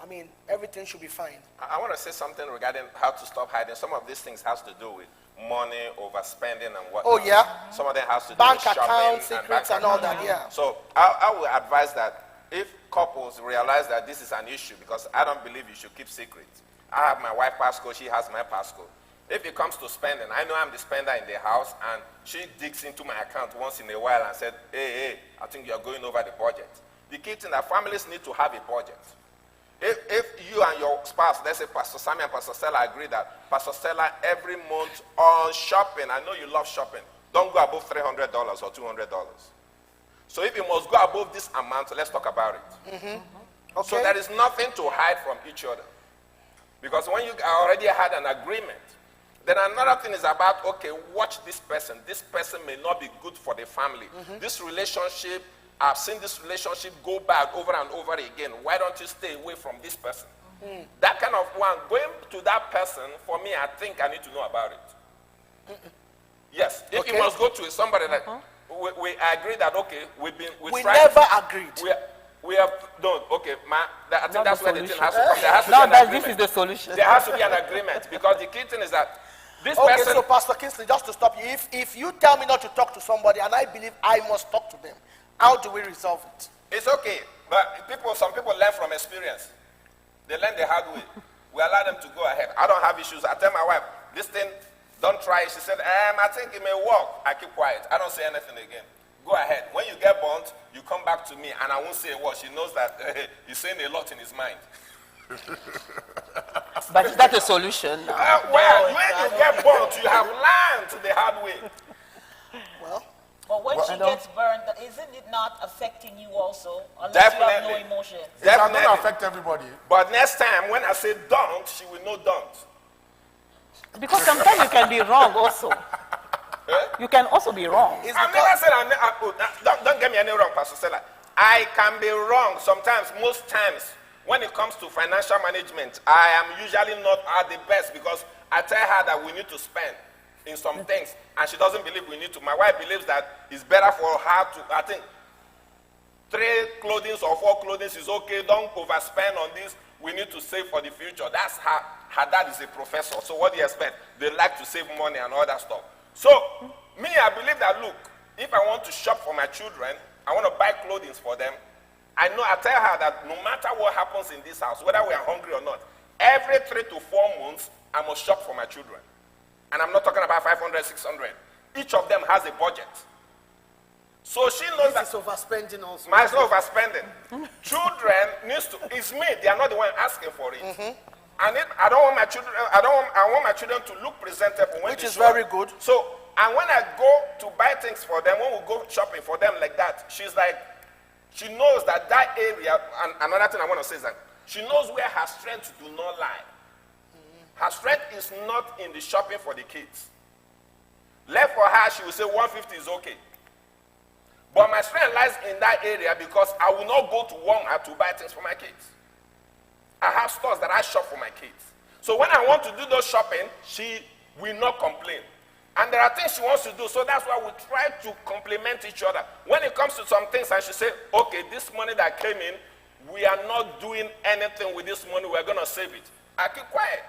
I mean, everything should be fine. I want to say something regarding how to stop hiding. Some of these things has to do with money, overspending, and what. Oh, yeah? Some of them has to do Bank with shopping accounts, secrets, bank and all account. that, yeah. So I will advise that if couples realize that this is an issue, because I don't believe you should keep secrets. I have my wife's passcode, she has my passcode. If it comes to spending, I know I'm the spender in the house, and she digs into my account once in a while and said, hey, I think you're going over the budget. The key thing that families need to have a budget. If you and your spouse, let's say Pastor Sammy and Pastor Stella agree that Pastor Stella every month on shopping, I know you love shopping, don't go above $300 or $200. So if you must go above this amount, let's talk about it. Okay. So there is nothing to hide from each other. Because when you already had an agreement, then another thing is about, okay, watch this person. This person may not be good for the family. This relationship, I've seen this relationship go bad over and over again. Why don't you stay away from this person? That kind of one, going to that person, for me, I think I need to know about it. Yes, if you must go to somebody like, we agree that, okay, We never agreed. We have done, okay, I think Not that's the where the thing solution. has to come. There has to No, be an that agreement. this is the solution. There has to be an agreement, because the key thing is that this Okay, person, so Pastor Kingsley, just to stop you, if you tell me not to talk to somebody and I believe I must talk to them, how do we resolve it? it's okay, but some people learn from experience. They learn the hard way. We allow them to go ahead. I don't have issues. I tell my wife, this thing, don't try it. She said, I think it may work. I keep quiet. I don't say anything again. Go ahead. When you get burnt, you come back to me, and I won't say a word. She knows that he's saying a lot in his mind. But is that a solution? No. Well, when you get burnt, you have learned the hard way. Well, But when she gets burned, isn't it not affecting you also? Unless Definitely. you have no emotions. It's going to Definitely. affect everybody. But next time, when I say don't, she will know don't. Because sometimes you can be wrong also. You can also be wrong. It's I've because- never said, don't get me any wrong, Pastor Stella. I can be wrong sometimes, most times. When it comes to financial management, I am usually not at the best because I tell her that we need to spend in some things, and she doesn't believe we need to. My wife believes that it's better for her to, I think, 3 clothing or 4 clothing is okay. Don't overspend on this. We need to save for the future. That's her. Her dad is a professor. So what do you expect? They like to save money and all that stuff. So me, I believe that, look, if I want to shop for my children, I want to buy clothing for them. I tell her that no matter what happens in this house, whether we are hungry or not, every 3 to 4 months, I must shop for my children. And I'm not talking about 500, 600. Each of them has a budget. So she knows that This is overspending also. it's not overspending. Children needs to, it's me, they are not the one asking for it. And I want my children to look presentable when Which they is show up. very good. So, and when I go to buy things for them, when we go shopping for them like that, she's like, she knows that area, and another thing I want to say is that she knows where her strength do not lie. Her strength is not in the shopping for the kids. Left for her, she will say 150 is okay. But my strength lies in that area because I will not go to Walmart to buy things for my kids. I have stores that I shop for my kids. So when I want to do those shopping, she will not complain. And there are things she wants to do, so that's why we try to complement each other. When it comes to some things, I should say, okay, this money that came in, we are not doing anything with this money, we're going to save it. I keep quiet.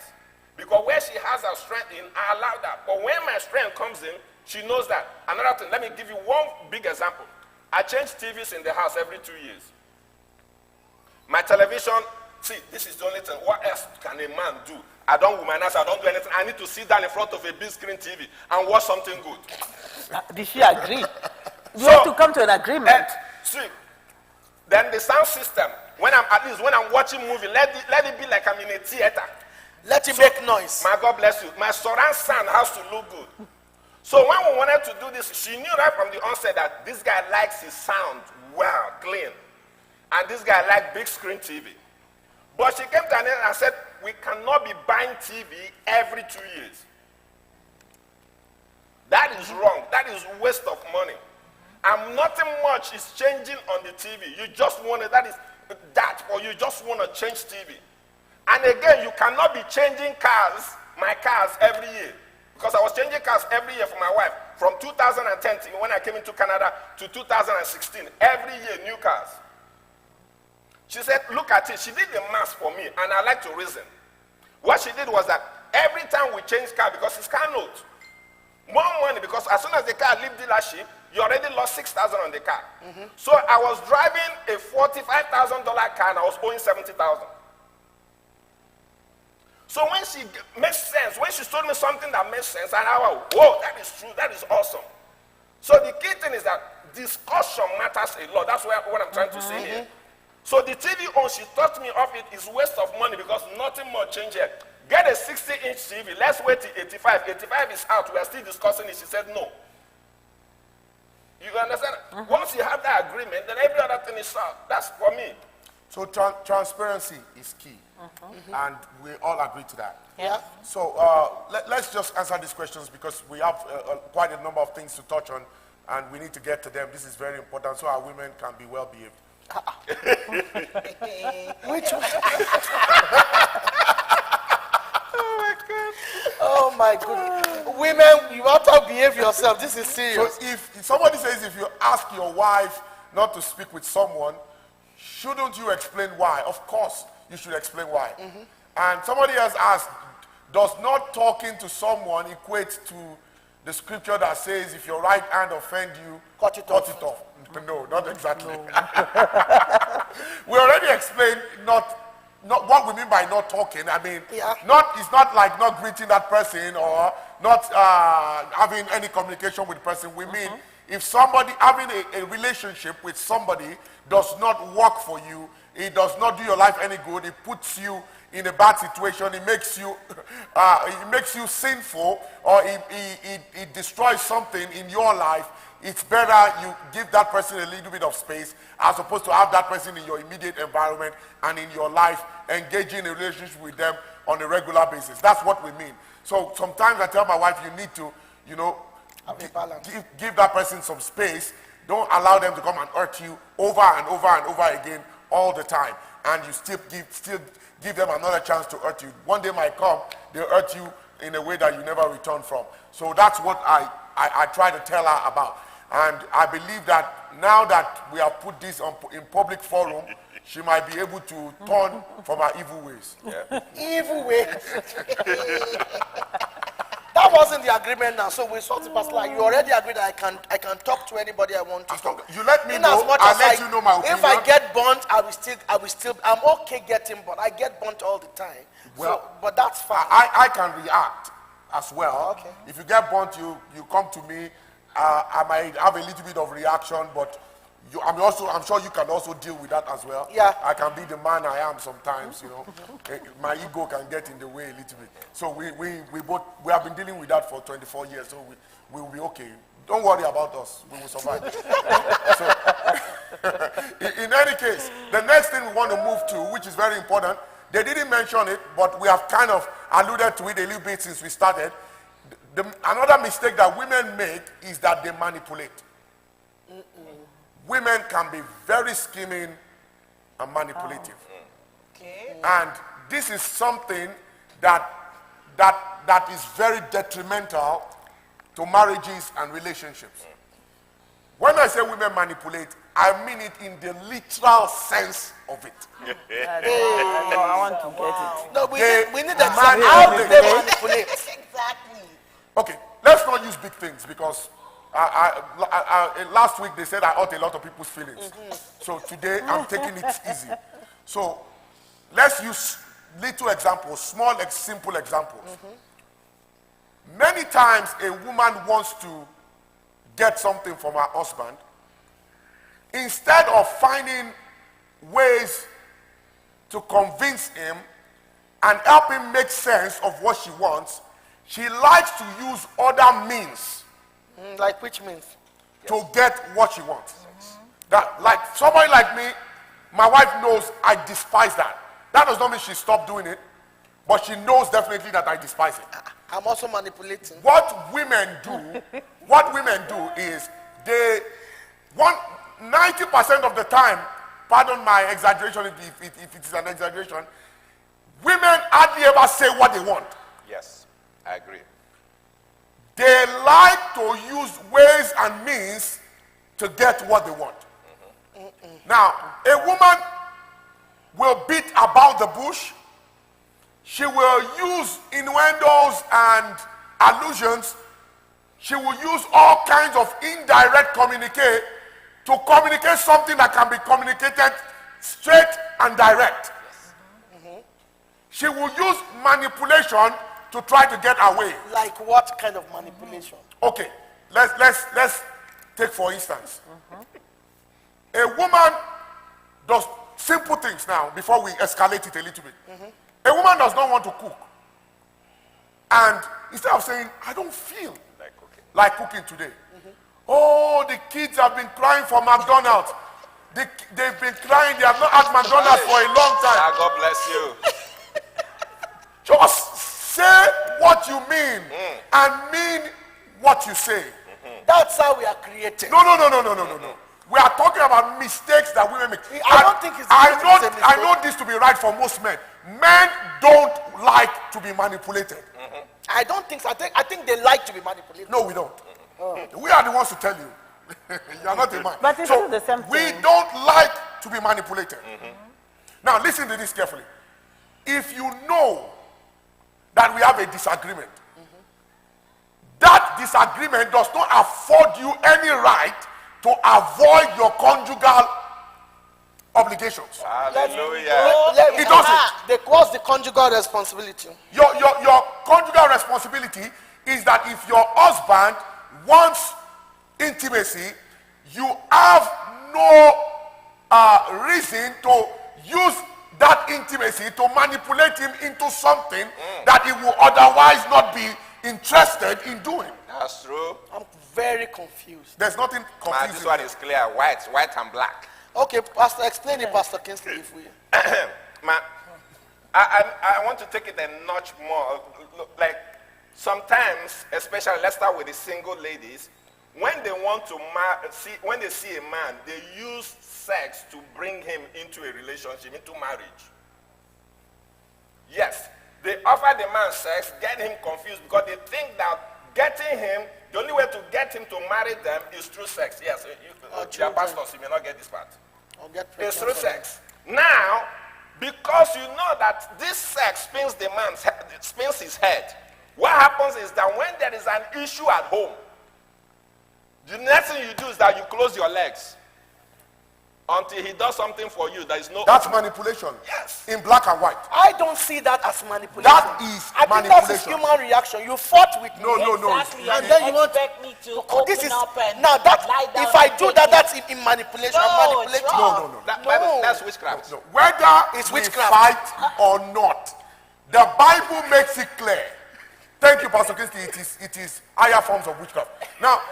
Because where she has her strength in, I allow that. But when my strength comes in, she knows that. Another thing, let me give you one big example. I change TVs in the house every 2 years. My television, see, this is the only thing. What else can a man do? I don't womanize, I don't do anything. I need to sit down in front of a big screen TV and watch something good. Did she agree? We So- have to come to an agreement. See, then the sound system, when I'm watching movie, let it be like I'm in a theater. Let it make noise. My God bless you. My surround sound has to look good. So when we wanted to do this, she knew right from the onset that this guy likes his sound well, clean. And this guy likes big screen TV. But she came to an end and said, we cannot be buying TV every 2 years. That is wrong. That is waste of money. And nothing much is changing on the TV. You just want it, or you just want to change TV. And again, you cannot be changing my cars every year. Because I was changing cars every year for my wife. From 2010, when I came into Canada, to 2016. Every year, new cars. She said, look at it. She did the math for me, and I like to reason. What she did was that every time we change car, because it's car note, more money, because as soon as the car leaves dealership, you already lost $6,000 on the car. So I was driving a $45,000 car, and I was owing $70,000. So when she makes sense, when she told me something that makes sense, and I went, whoa, that is true, that is awesome. So the key thing is that discussion matters a lot. That's what I'm trying to say here. So the TV she taught me off it is waste of money because nothing more change here. Get a 60-inch TV. Let's wait till 85. 85 is out. We are still discussing it. She said no. You understand? Once you have that agreement, then every other thing is out. That's for me. So transparency is key. And we all agree to that. Yeah. So let's just answer these questions because we have quite a number of things to touch on and we need to get to them. This is very important so our women can be well behaved. Which one? Oh my goodness. Women, you have to behave yourself. This is So serious. if somebody says if you ask your wife not to speak with someone, shouldn't you explain why? Of course, you should explain why. And somebody else asked, does not talking to someone equate to the scripture that says if your right hand offend you, Cut it off. No, not exactly. We already explained not what we mean by not talking. I mean, Yeah. it's not like not greeting that person or not having any communication with the person. We mean if somebody having a relationship with somebody does not work for you, it does not do your life any good, it puts you in a bad situation, it makes you sinful, or it destroys something in your life, it's better you give that person a little bit of space as opposed to have that person in your immediate environment and in your life, engaging in a relationship with them on a regular basis. That's what we mean. So sometimes I tell my wife, you need to, you know, give that person some space. Don't allow them to come and hurt you over and over and over again all the time. And you still give them another chance to hurt you. One day might come, they'll hurt you in a way that you never return from. So that's what I try to tell her about. And I believe that now that we have put this in public forum, she might be able to turn from her evil ways. Yeah. Evil ways. That wasn't the agreement now, so we sort of like you already agreed that I can talk to anybody I want to talk. You let me In know, as much I'll as let you know my opinion. If I get burnt, I will still, I'm okay getting burnt. I get burnt all the time. Well, so, but that's fine. I can react as well. Okay. If you get burnt, you come to me. I might have a little bit of reaction, but I'm sure you can also deal with that as well. Yeah. I can be the man I am sometimes, you know. My ego can get in the way a little bit. So we have been dealing with that for 24 years, so we will be okay. Don't worry about us. We will survive. So, in any case, the next thing we want to move to, which is very important, they didn't mention it, but we have kind of alluded to it a little bit since we started. Another mistake that women make is that they manipulate. Women can be very scheming and manipulative. Okay. And this is something that is very detrimental to marriages and relationships. When I say women manipulate, I mean it in the literal sense of it. I want to get it. No, we need that. Man, How do they manipulate? Exactly. Okay, let's not use big things because last week they said I hurt a lot of people's feelings. So today I'm taking it easy. So let's use little examples, small, simple examples. Many times a woman wants to get something from her husband. Instead of finding ways to convince him and help him make sense of what she wants, she likes to use other means Like which means? to get what she wants. That, like somebody like me, my wife knows I despise that. That does not mean she stopped doing it, but she knows definitely that I despise it. I'm also manipulating. What women do is they want 90% of the time, pardon my exaggeration if it is an exaggeration, women hardly ever say what they want. Yes, I agree. They like to use ways and means to get what they want. Now, a woman will beat about the bush. She will use innuendos and allusions. She will use all kinds of indirect communicate to communicate something that can be communicated straight and direct. She will use manipulation to try to get her way. Like what kind of manipulation? Okay, let's take for instance. A woman does simple things now before we escalate it a little bit. A woman does not want to cook. And instead of saying, I don't feel like cooking today. Oh, the kids have been crying for McDonald's. They've been crying, they have not had McDonald's for a long time. Ah, God bless you. Just say what you mean and mean what you say. That's how we are created. No. We are talking about mistakes that women make. I don't think it's I a know this to be right for most men. Men don't like to be manipulated. I don't think so. I think they like to be manipulated. No, we don't. We are the ones to tell you. You are not a man. But it's So still the same we thing. don't like to be manipulated. Now listen to this carefully. If you know that we have a disagreement, that disagreement does not afford you any right to avoid your conjugal obligations. Hallelujah. It doesn't. What's the conjugal responsibility? Your conjugal responsibility is that if your husband wants intimacy, you have no reason to use that intimacy to manipulate him into something that he will otherwise not be interested in doing. That's true. I'm very confused. There's nothing Man, confusing. this one is clear. White and black. Okay, Pastor, explain it, Pastor Kingsley, if we... Man, I want to take it a notch more. Like, sometimes, especially, let's start with the single ladies, when they want to when they see a man, they use sex to bring him into a relationship, into marriage. Yes, they offer the man sex, get him confused because they think that getting him, the only way to get him to marry them is through sex. Yes, you are pastors, you may not get this part. It's through sex. Now, because you know that this sex spins the man's head, spins his head, what happens is that when there is an issue at home, the next thing you do is that you close your legs until he does something for you. There is no. That's manipulation. Yes. In black and white. I don't see that as manipulation. That is I think manipulation. that's human reaction. You fought with me. No. Exactly. And then you want expect me to Oh, this open is up and now that lie down if I and do take that, it. that's in manipulation. I'm No, manipulating. it's wrong. No. That's witchcraft. No. Whether It's we witchcraft. fight or not, the Bible makes it clear. Thank you, Pastor Christy. It is higher forms of witchcraft. Now,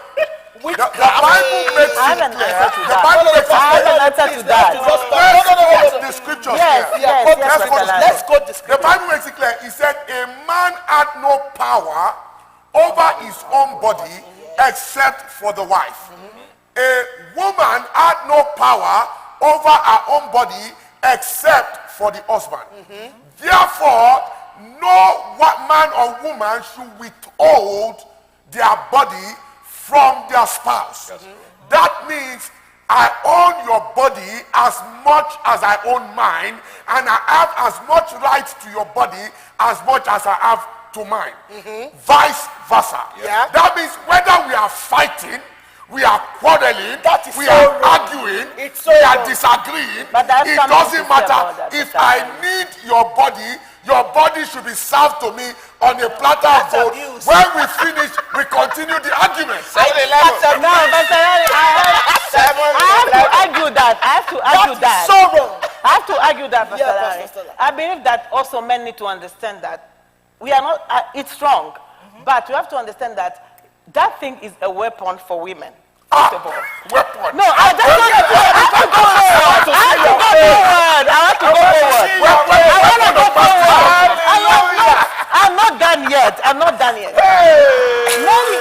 the Bible makes I have it an clear. answer to The that. Bible makes it I have clear. an answer to that. Let's quote the scriptures Yes, here. yes, Let's yes, quote Mr. the Let's go the The Bible makes it clear. It said, a man had no power over his own body except for the wife. A woman had no power over her own body except for the husband. Therefore, no man or woman should withhold their body from their spouse. That means I own your body as much as I own mine, and I have as much right to your body as much as I have to mine. Vice versa. Yeah. That means whether we are fighting, we are quarreling, That is we so are wrong. arguing, It's so we are wrong. disagreeing, But that's it something doesn't to say matter. about that, If Mr. I Lanre. need your body should be served to me on a platter of That's gold. abuse. When we finish, we continue the argument. 7-11. No, Pastor Lanre, I have to argue that. I have to argue that. So wrong. I have to argue that, Pastor Yeah, Lanre. Pastor Stella. I believe that also men need to understand that we are not, it's wrong, but you have to understand that that thing is a weapon for women. First of all. Weapon. No, I just want to go forward. I have to go forward. I want to go forward. I want to go forward. I'm not done yet. I'm not done yet. 99%.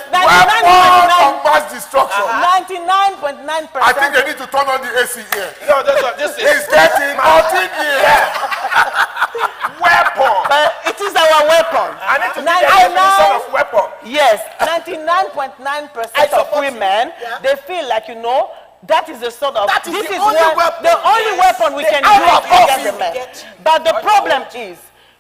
Weapon of mass destruction. 99.9%. I think they need to turn on the AC here. No, this is It's getting hot in here. weapon. But it is our weapon. I need to give you a definition of weapon. Yes, 99.9% of women, they feel like, that is the sort of, That is this the is only what- weapon. the only weapon we can arrow use above against you the men. get you. But the problem is,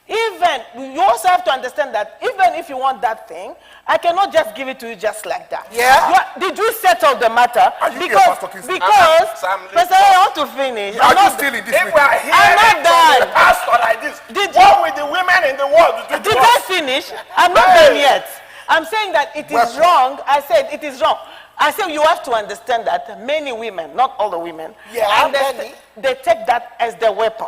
you also have to understand that even if you want that thing, I cannot just give it to you just like that. Yeah. Did you settle the matter? Are you here, Because, Pastor Kingsley? Sam, Pastor, I want to finish. Are I'm you not- still in this If we are meeting? hearing not from done. the pastor like this, Did what will the women in the world do to Did us? I finish? I'm not done yet. I'm saying that it is Weapon. wrong. I said it is wrong. I said you have to understand that many women, not all the women, Yeah, understand- many. they take that as their weapon.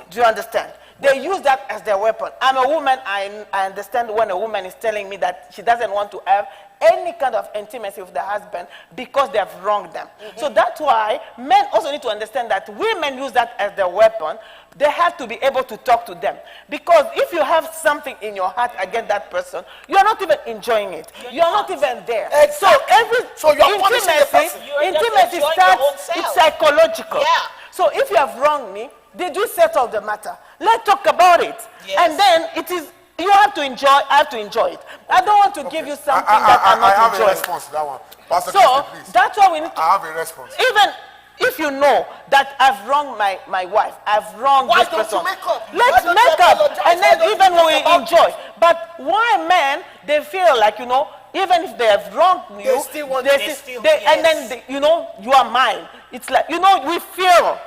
Do you understand? They use that as their weapon. I'm a woman. I understand when a woman is telling me that she doesn't want to have any kind of intimacy with the husband because they have wronged them. So that's why men also need to understand that women use that as their weapon. They have to be able to talk to them. Because if you have something in your heart against that person, you are not even enjoying it. You are not even there. Exactly. So you are punishing the intimacy, person. You are just intimacy enjoying starts, your own self. it's psychological. Yeah. So if you have wronged me, did you settle the matter? Let's talk about it. Yes. And then it is, you have to enjoy, I have to enjoy it. I don't want to give you something that I'm I not have a enjoying. response to that one. Pastor So Kingsley, please. that's why we need to, I have a response. even if you know that I've wronged my wife, I've wronged Why this don't you person. make up? Let's Why don't you make up, apologize? and Why then don't you even when talk we about enjoy. it? But why men, they feel like, even if they have wronged you, still want- they they still- still- they- and yes. then, you are mine. It's like, we feel,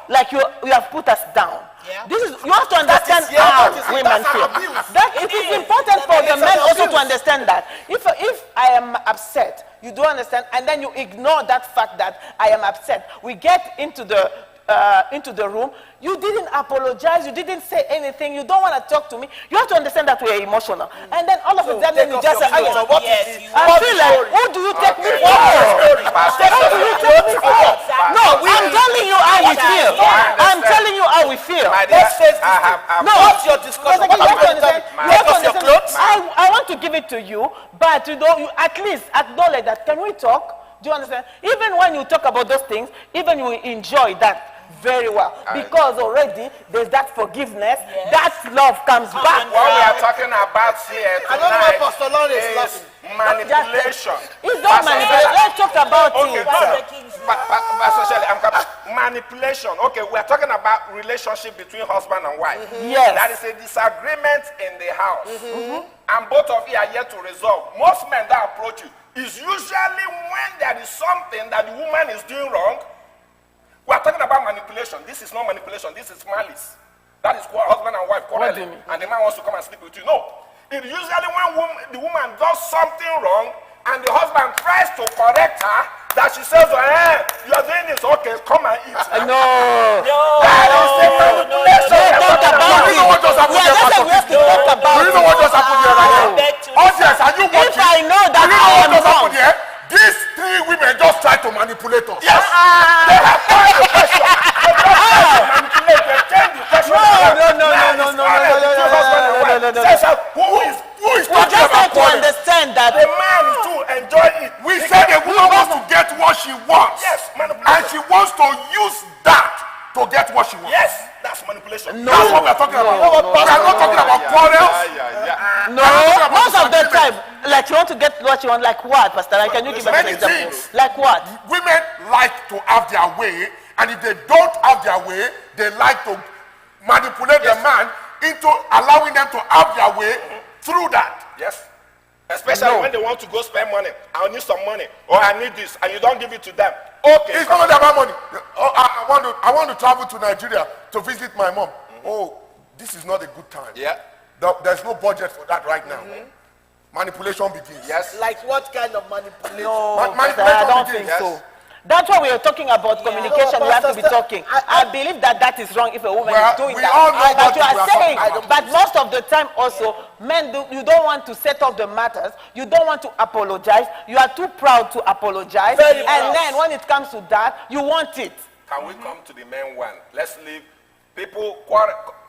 like you have put us down. Yeah. You have to understand yeah, how that is- women that's feel. abuse. That it is important for the is men an also to abuse. understand that. If I am upset, you do understand, and then you ignore that fact that I am upset. We get into the into the room, you didn't apologize, you didn't say anything, you don't want to talk to me. You have to understand that we are emotional. And then all of a sudden you just say, oh, yeah. What Yes, is you it? I What's feel the like, story? who do you take me for? Pastor, Who do you take me for? No, I'm telling you how we feel. I'm telling you how we feel. My dear, What says this I have, thing? I've- No, What's your discussion? Pastor, What you are have to you going to understand. tell me? You have Take to off your understand. clothes? I want to give it to you, but you know, you at least acknowledge that. Can we talk? Do you understand? Even when you talk about those things, even you enjoy that very well, because already there's that forgiveness, that love comes back. what we are talking about here I don't know why tonight Pastor Lanre is is laughing. manipulation. It's not manipulation. Let's talk about Okay, it. Pastor Kingsley. Pastor Shelley, manipulation. Okay, we're talking about relationship between husband and wife. Yes. That is a disagreement in the house. And both of you are yet to resolve. Most men that approach you is usually when there is something that the woman is doing wrong. We're talking about manipulation. This is not manipulation. This is malice. That is what husband and wife What do quarreling. you mean? And the man wants to come and sleep with you. No. It usually when the woman does something wrong and the husband tries to correct her, that she says, you are doing this, okay, come and eat. No. That is the manipulation. Talk about You know what just happened here, Pastor we have to talk about Do you know what just happened here right now? Audience, are you If watching? I know that Do you know I what am just wrong. happened here? These three women just tried to manipulate us. Yes. They have turned the question. They just try to manipulate. They change the question. Who is We talking just about have to quarrel? understand that. the man to enjoy it? We said a woman wants to get what she wants. Yes, manipulation. And she wants to use that to get what she wants. Yes, that's manipulation. That's what we're talking about. We are not talking about quarrels. No, most of the time, like you want to get what you want, like what, Pastor? Like, can you give us an Many example? things. Like what? Women like to have their way, and if they don't have their way, they like to manipulate the man into allowing them to have their way through that. Yes. Especially when they want to go spend money. I need some money, or I need this, and you don't give it to them. Okay. It's not about money. Oh, I want to travel to Nigeria to visit my mom. Oh, this is not a good time. Yeah. There's no budget for that right now. Manipulation begins. Yes. Like what kind of manipulation? No, manipulation Pastor, I don't begins. think Yes. so. That's why we are talking about communication. No, We have to be Pastor, talking. I believe that is wrong if a woman Well, is doing we that. all know But what you we are are saying, talking about. but most of the time also, men you don't want to settle the matters. You don't want to apologize. You are too proud to apologize. Very And proud. then when it comes to that, you want it. Can we come to the main one? Let's leave people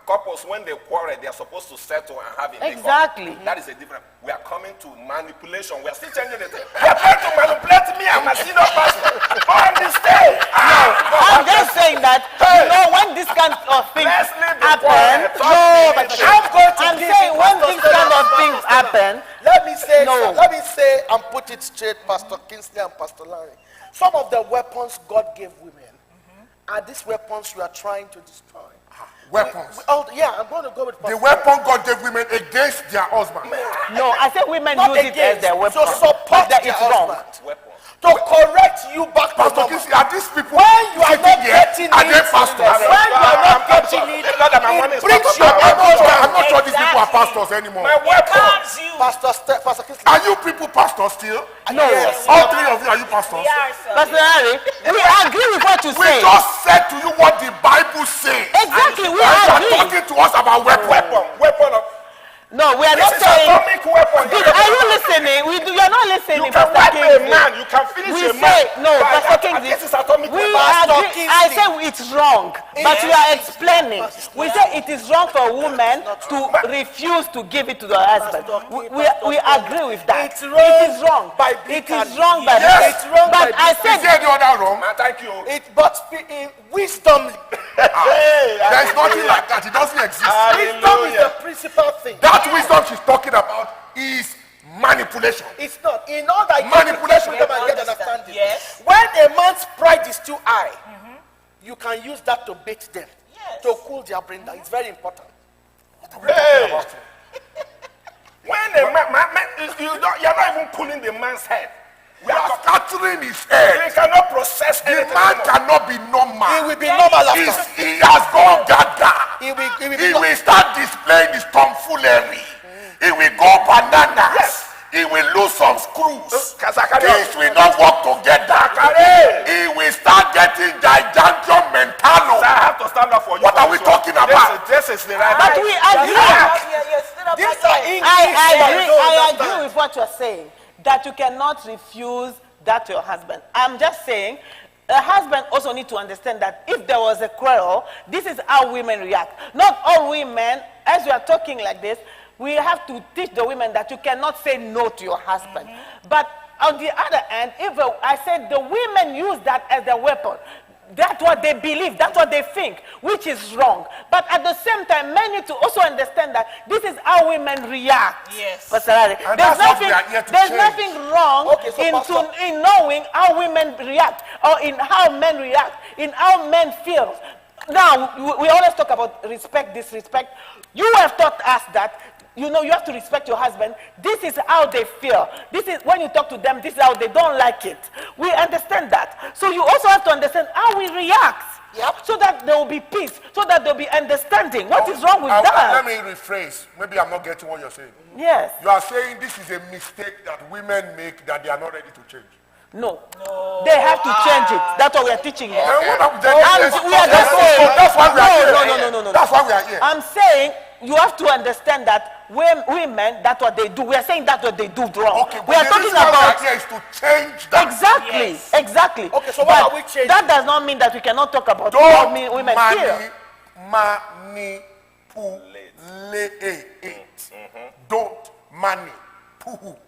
couples when they quarrel, they are supposed to settle and have a make-up. Exactly. That is a different. We are coming to manipulation. We are still changing the thing. You are trying to manipulate me and my senior pastor on the stage. I'm just saying that, you know, when this kind of things Let's leave the happen, quarrel. Talk no, to but me. I'm saying when these kind of things happen, Let me say, No. let me say and put it straight, Pastor Kingsley and Pastor Lanre. Some of the weapons God gave women are these weapons we are trying to destroy. Weapons. I'm going to go with The Pastor weapon God gave women against their husband. no, I said women Not use it as against, their weapon. to support That their is wrong. husband. Weapons. To correct you back to Pastor normal. Kingsley, are these people When you are sitting not here, getting are they it, pastors? when you are not getting it, Not that my money it is brings not your about- I'm not sure these people are Exactly. pastors anymore. My It weapon. calms you. Pastor Kingsley. Are you people pastors still? No. Yes. All three of you, are you pastors? We are, sir. Pastor Harry, we agree with what you We say. just said to you what the Bible says. Exactly, we And you are agree. talking to us about weapons. Weapon of. No, we are not This is saying. atomic weapon. Are you listening? You are not listening, You can Pastor wipe a Kingsley. man. You can finish We a say man. no, By Pastor that- Kingsley. This is atomic We weapon. Pastor agree. I Kingsley. say it's wrong, but we are explaining. We say it is wrong for a woman to refuse to give it to the husband. We agree with that. It's wrong It is wrong. by It big is and- wrong by Yes, it's wrong But by I Is said there the other wrong? Man, thank you. But in wisdom, There is nothing like that. It doesn't exist. wisdom is the Hallelujah. principal thing. That wisdom she's talking about is manipulation. It's not. In all that Manipulation. you can get understanding. Yes. When a man's pride is too high, you can use that to bait them, Yes. to cool their brain down. It's very important. Hey. When the you're not even pulling the man's head. We are scattering his He head. cannot process The anything. man anymore. cannot be He normal. will be normal He after. has gone gaga. He will be He will start displaying his tomfoolery. He will go bananas. Yes. he will lose some screws. Zakari. Things will not work together. He will start getting gigantic mentalo. I have to stand up for you. What are we talking about? This is the right. But we agree. These are I agree with what you're saying, that you cannot refuse that to your husband. I'm just saying, a husband also needs to understand that if there was a quarrel, this is how women react. Not all women, as we are talking like this, we have to teach the women that you cannot say no to your husband. But on the other hand, if I said the women use that as a weapon, that's what they believe, that's what they think, which is wrong. But at the same time, men need to also understand that this is how women react. Yes. Pastor Larry. And There's that's what we are here to change. nothing wrong Okay, so in knowing how women react, or in how men react, in how men feel. Now, we always talk about respect, disrespect. You have taught us that, you know, you have to respect your husband. This is how they feel. This is when you talk to them, this is how they don't like it. We understand that. So you also have to understand how we react. Yep. So that there will be peace, so that there will be understanding. What is wrong with that? Let me rephrase. Maybe I'm not getting what you're saying. Yes. You are saying this is a mistake that women make that they are not ready to change. No. They have to change it. That's what we are teaching them. We are just saying. That's why we are here. No. That's why we are here. I'm saying you have to understand that women, that's what they do. We are saying that's what they do wrong. Okay, we are talking about here is to change that. exactly, Yes. exactly. Okay, so what But are we changing? that does not mean that we cannot talk about how Don't women feel. manipulate. Don't manipulate.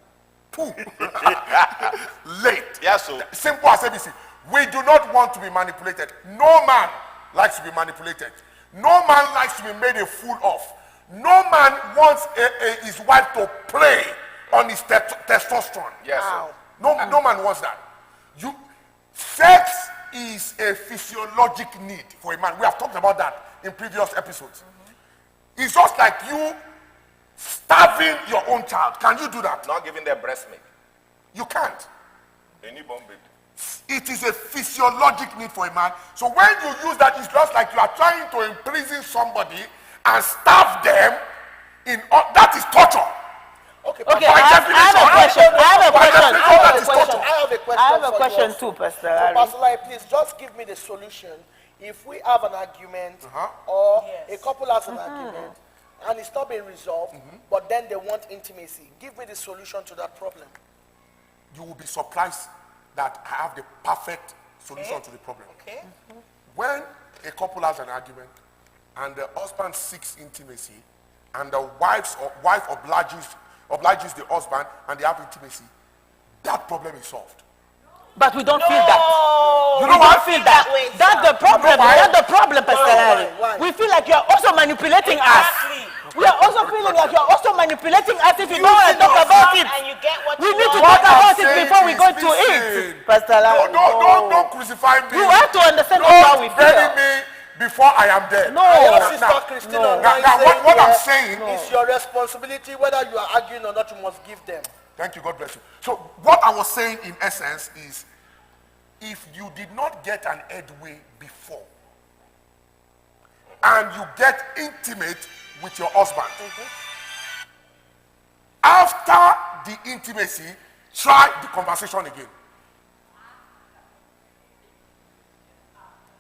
Yes, so. Simple as ABC. We do not want to be manipulated. No man likes to be manipulated. No man likes to be made a fool of. No man wants his wife to play on his testosterone. Yes, sir. Wow. No man wants that. Sex is a physiologic need for a man. We have talked about that in previous episodes. It's just like you starving your own child. Can you do that? Not giving them breast milk. You can't. A newborn baby. It is a physiologic need for a man. So when you use that, it's just like you are trying to imprison somebody and starve them. That is torture. Okay, Okay, By I have a question. I have a By question. definition, I that have is a question. I have a question. I have a for question you. too, Pastor So, Larry. Pastor Lai, please just give me the solution. If we have an argument or Yes. a couple has an argument and it's not being resolved, but then they want intimacy, give me the solution to that problem. You will be surprised that I have the perfect solution to the problem. Okay. When a couple has an argument and the husband seeks intimacy and the wife obliges the husband and they have intimacy, that problem is solved. But we don't feel that. You We know don't what? feel that. way, That's the problem. why? That's the problem, Pastor Larry. Why? We feel like you are also manipulating Exactly. us. We are also feeling like you are also manipulating us if you don't want to talk about it. And you get what We you need to want. talk about it saying before we is go to listen. it, Pastor Larry. Don't crucify me. You have to understand how we Don't bury feel. me before I am dead. No. Your Now- sister Christina, no. Now, what I'm saying it's your responsibility whether you are arguing or not, you must give them. Thank you, God bless you. So what I was saying in essence is, if you did not get an headway before, and you get intimate with your husband, after the intimacy, try the conversation again.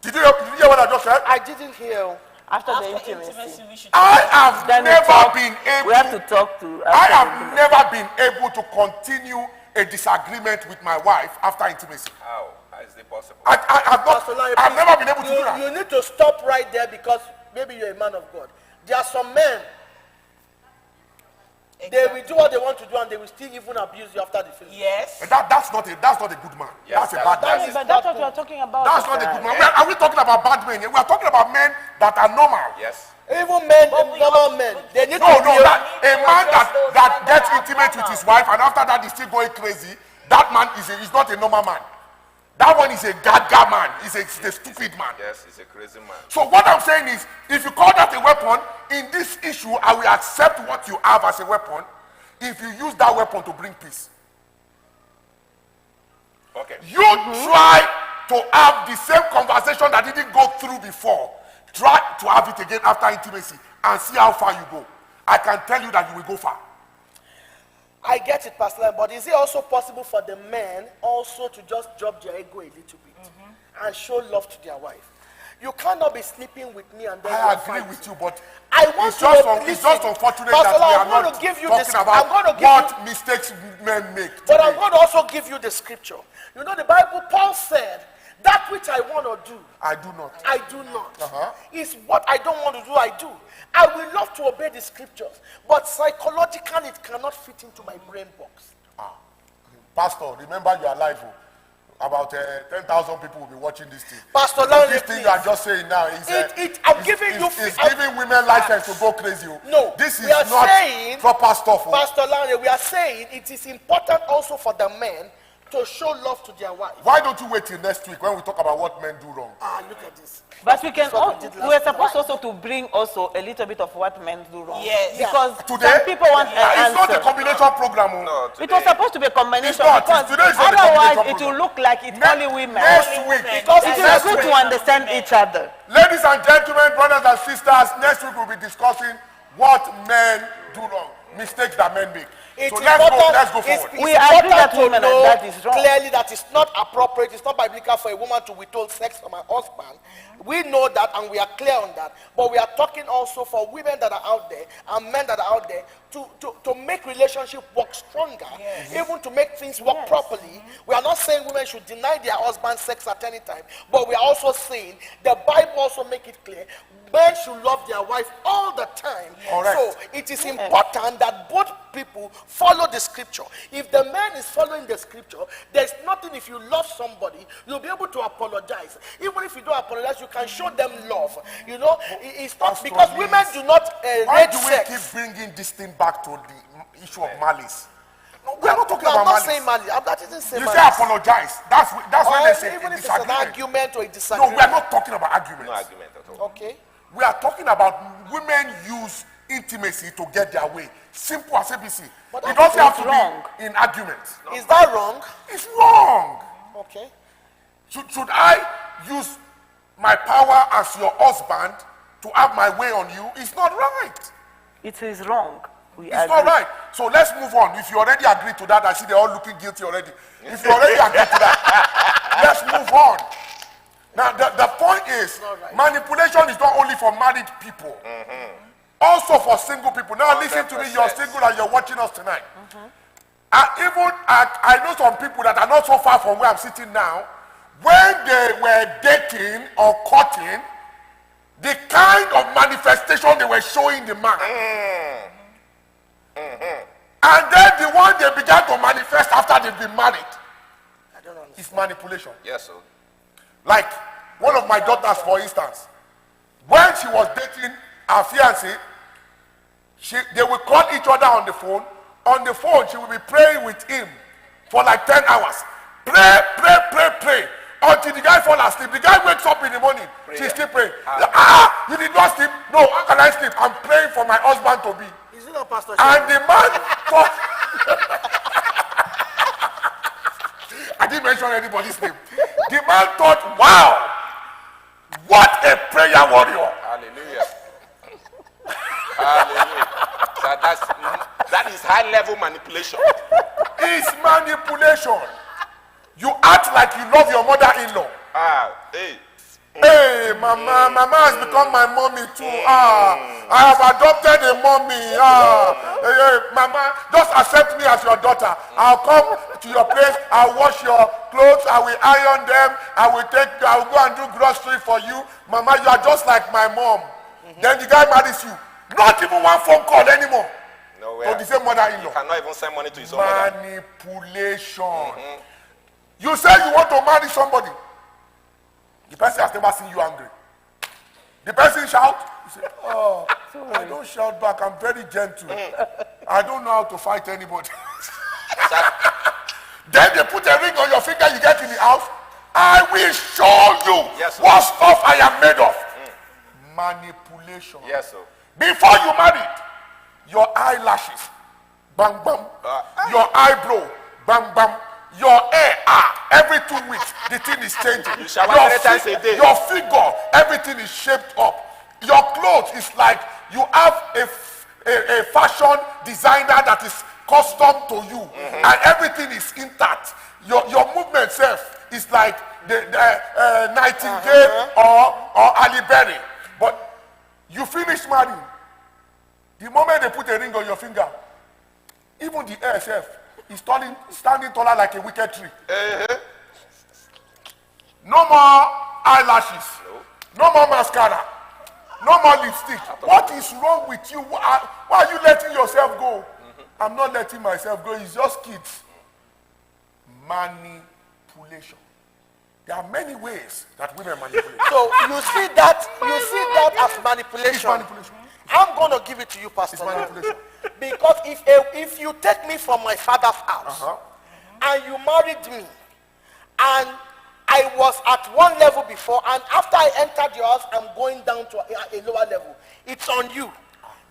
Did you hear what I just said? I didn't hear. After the After intimacy. we should I have Then we never talk- been We have to able. talk to. I after the have intimacy. never been able to continue a disagreement with my wife after intimacy. How is it possible? Pastor Lai, I've please, never been able to do that. You need to stop right there because maybe you're a man of God. There are some men, they will do what they want to do and they will still even abuse you after the film. Yes. And that's not a good man. Yes, That's a bad man. that is But that's what not we are talking about. That's not a good man. Are we talking about bad men here? We are talking about men that are normal. Yes. Even men, But we normal also- men, they need No, to be a man that gets are intimate with normal. his wife and after that he's still going crazy, that man is not a normal man. That one is a gaga man. He's a stupid man. Yes, he's a crazy man. So what I'm saying is, if you call that a weapon, in this issue, I will accept what you have as a weapon if you use that weapon to bring peace. Okay. You try to have the same conversation that didn't go through before. Try to have it again after intimacy and see how far you go. I can tell you that you will go far. I get it, Pastor Lam, but is it also possible for the men also to just drop their ego a little bit and show love to their wife? You cannot be sleeping with me and then I agree with you, but I want it's to it's just unfortunate Pastor that we Lam, are I'm going not to give you talking this. about I'm going to give what you, mistakes men make. but I'm today. going to also give you the scripture. You know, the Bible, Paul said, that which I want to do, I do not. I do not. Uh-huh. It's what I don't want to do, I do. I will love to obey the scriptures, but psychologically it cannot fit into my brain box. Pastor, remember you are alive. About 10,000 people will be watching this thing. Pastor This Lanre, thing please. you are just saying now is I'm giving you it's I'm- giving women license to go crazy. No, This is we are not saying, proper stuff. Pastor Lanre, we are saying it is important also for the men to show love to their wife. Why don't you wait till next week when we talk about what men do wrong? Look at this. But we can That's what we also, did last we're supposed time. also to bring also a little bit of what men do wrong. Yes. Because Today, some people want an it's not a answer. combination program. No, It was today. supposed to be a combination It's not. because Today is not a otherwise combination it will program. look like it's only women. Next Only week, women. Because It it's is next good week. to understand each other. ladies and gentlemen, brothers and sisters, next week we'll be discussing what men do wrong, mistakes that men make. It's So let's go important- forward. it's We agree important that to women know and that is wrong. clearly that it's not appropriate, it's not biblical for a woman to withhold sex from her husband. We know that and we are clear on that. But we are talking also for women that are out there and men that are out there to make relationship work stronger, even to make things work properly. We are not saying women should deny their husband sex at any time, but we are also saying the Bible also make it clear men should love their wife all the time. Correct. So it is important that both people follow the scripture. If the man is following the scripture, there's nothing. If you love somebody, you'll be able to apologize. Even if you don't apologize, you can show them love. You know, it's not Pastor, because please. women do not Why rate do we sex. keep bringing this thing back to the issue of malice? No, we're not talking No, I'm about not malice. saying malice. I didn't say You malice. say apologize. That's when they say Even a if it's an disagreement. argument or a No, disagreement. we are not talking about arguments. No argument at all. Okay. We are talking about women use intimacy to get their way. Simple as ABC. But It that's doesn't have to wrong. be in arguments. Is that wrong? It's wrong. Okay. Should I use my power as your husband to have my way on you? It's not right. It is wrong. We It's agree. not right. So let's move on. If you already agree to that, I see they're all looking guilty already. If you already agree to that, let's move on. Now, the point is, manipulation is not only for married people, also for single people. Now, listen to me. You're 100%. single and you're watching us tonight. I know some people that are not so far from where I'm sitting now. When they were dating or courting, the kind of manifestation they were showing the man. And then the one they began to manifest after they've been married I don't understand. is manipulation. Yes, sir. Like one of my daughters, for instance, when she was dating her fiancé, they will call each other on the phone. On the phone, she will be praying with him for like 10 hours. Pray, pray, pray, pray. Until the guy falls asleep. The guy wakes up in the morning. She's still praying. You did not sleep? No, how can I sleep? I'm praying for my husband to be. Is it not Pastor And Shea? the man thought, I didn't mention anybody's name. The man thought, wow, what a prayer warrior. Hallelujah. Hallelujah. So that is high level manipulation. It's manipulation. You act like you love your mother-in-law. Hey. Hey, mama has become my mommy too. I have adopted a mommy. Hey, mama, just accept me as your daughter. I'll come to your place. I'll wash your clothes. I will iron them. I will go and do grocery for you. Mama, you are just like my mom. Then the guy marries you. Not even one phone call anymore. Nowhere. To the same mother-in-law. He cannot even send money to his own mother. Manipulation. You say you want to marry somebody. The person has never seen you angry. The person shout. You say, oh, I don't shout back. I'm very gentle. I don't know how to fight anybody. Then they put a ring on your finger you get in the house. I will show you Yes, sir. what stuff I am made of. Manipulation. Yes, sir. Before you married, your eyelashes, bang bang. Your eyebrow, bang bang. Your hair, every 2 weeks, the thing is changing. You shower 3 times a day. Your figure, everything is shaped up. Your clothes is like you have a fashion designer that is custom to you, and everything is intact. Your movement self is like the Nightingale or Ali Berry. But you finish marrying, the moment they put a ring on your finger, even the air self is standing taller like a wicked tree. No more eyelashes, no more mascara, no more lipstick. What is wrong with you? Why are you letting yourself go? I'm not letting myself go. It's just kids. Manipulation. There are many ways that women manipulate. So you see that as manipulation. It's manipulation. I'm going to give it to you, Pastor. It's manipulation. Because if you take me from my father's house and you married me, and I was at one level before, and after I entered your house, I'm going down to a lower level. It's on you.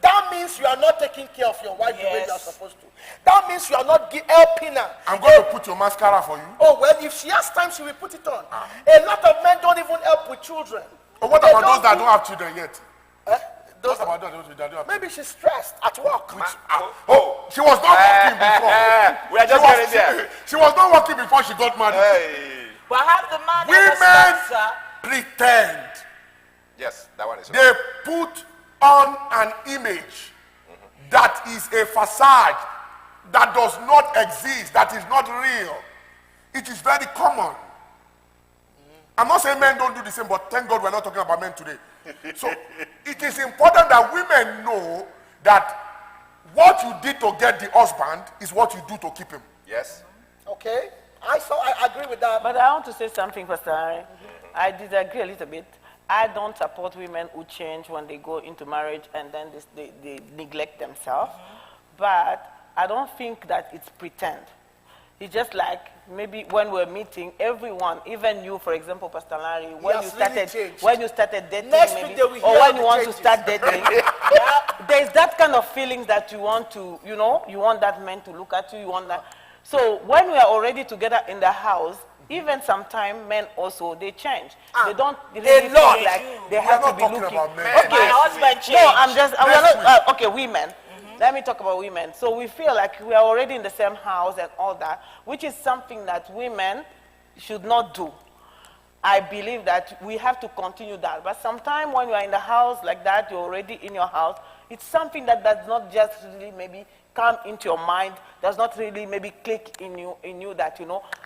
That means you are not taking care of your wife the way you are supposed to. That means you are not helping her. I'm going to put your mascara for you. Oh, well, if she has time, she will put it on. A lot of men don't even help with children. But what about those that don't have children yet? Those What about those that don't have maybe she's stressed at work. she was not working before. We are just getting there. She was not working before she got married. But have the man Women understand, sir? pretend. Yes, that one is They put on an image that is a facade that does not exist, that is not real. It is very common. I'm not saying men don't do the same, but thank God we're not talking about men today. So it is important that women know that what you did to get the husband is what you do to keep him. Yes. Okay? I agree with that. But I want to say something, Pastor Harry. I disagree a little bit. I don't support women who change when they go into marriage and then they neglect themselves. But I don't think that it's pretend. It's just like maybe when we're meeting, everyone, even you, for example, Pastor Larry, when you started dating, Next maybe, week they will or hear when the you want changes. to start dating, there's that kind of feeling that you want to, you want that man to look at you, you want that. So when we are already together in the house, even sometimes men also, they change. They don't really feel like they have to be looking. About men. Okay. My husband changed. No, we're not, okay, women. Let me talk about women. So we feel like we are already in the same house and all that, which is something that women should not do. I believe that we have to continue that. But sometimes when you are in the house like that, you're already in your house, it's something that does not just really maybe come into your mind, does not really maybe click in you that,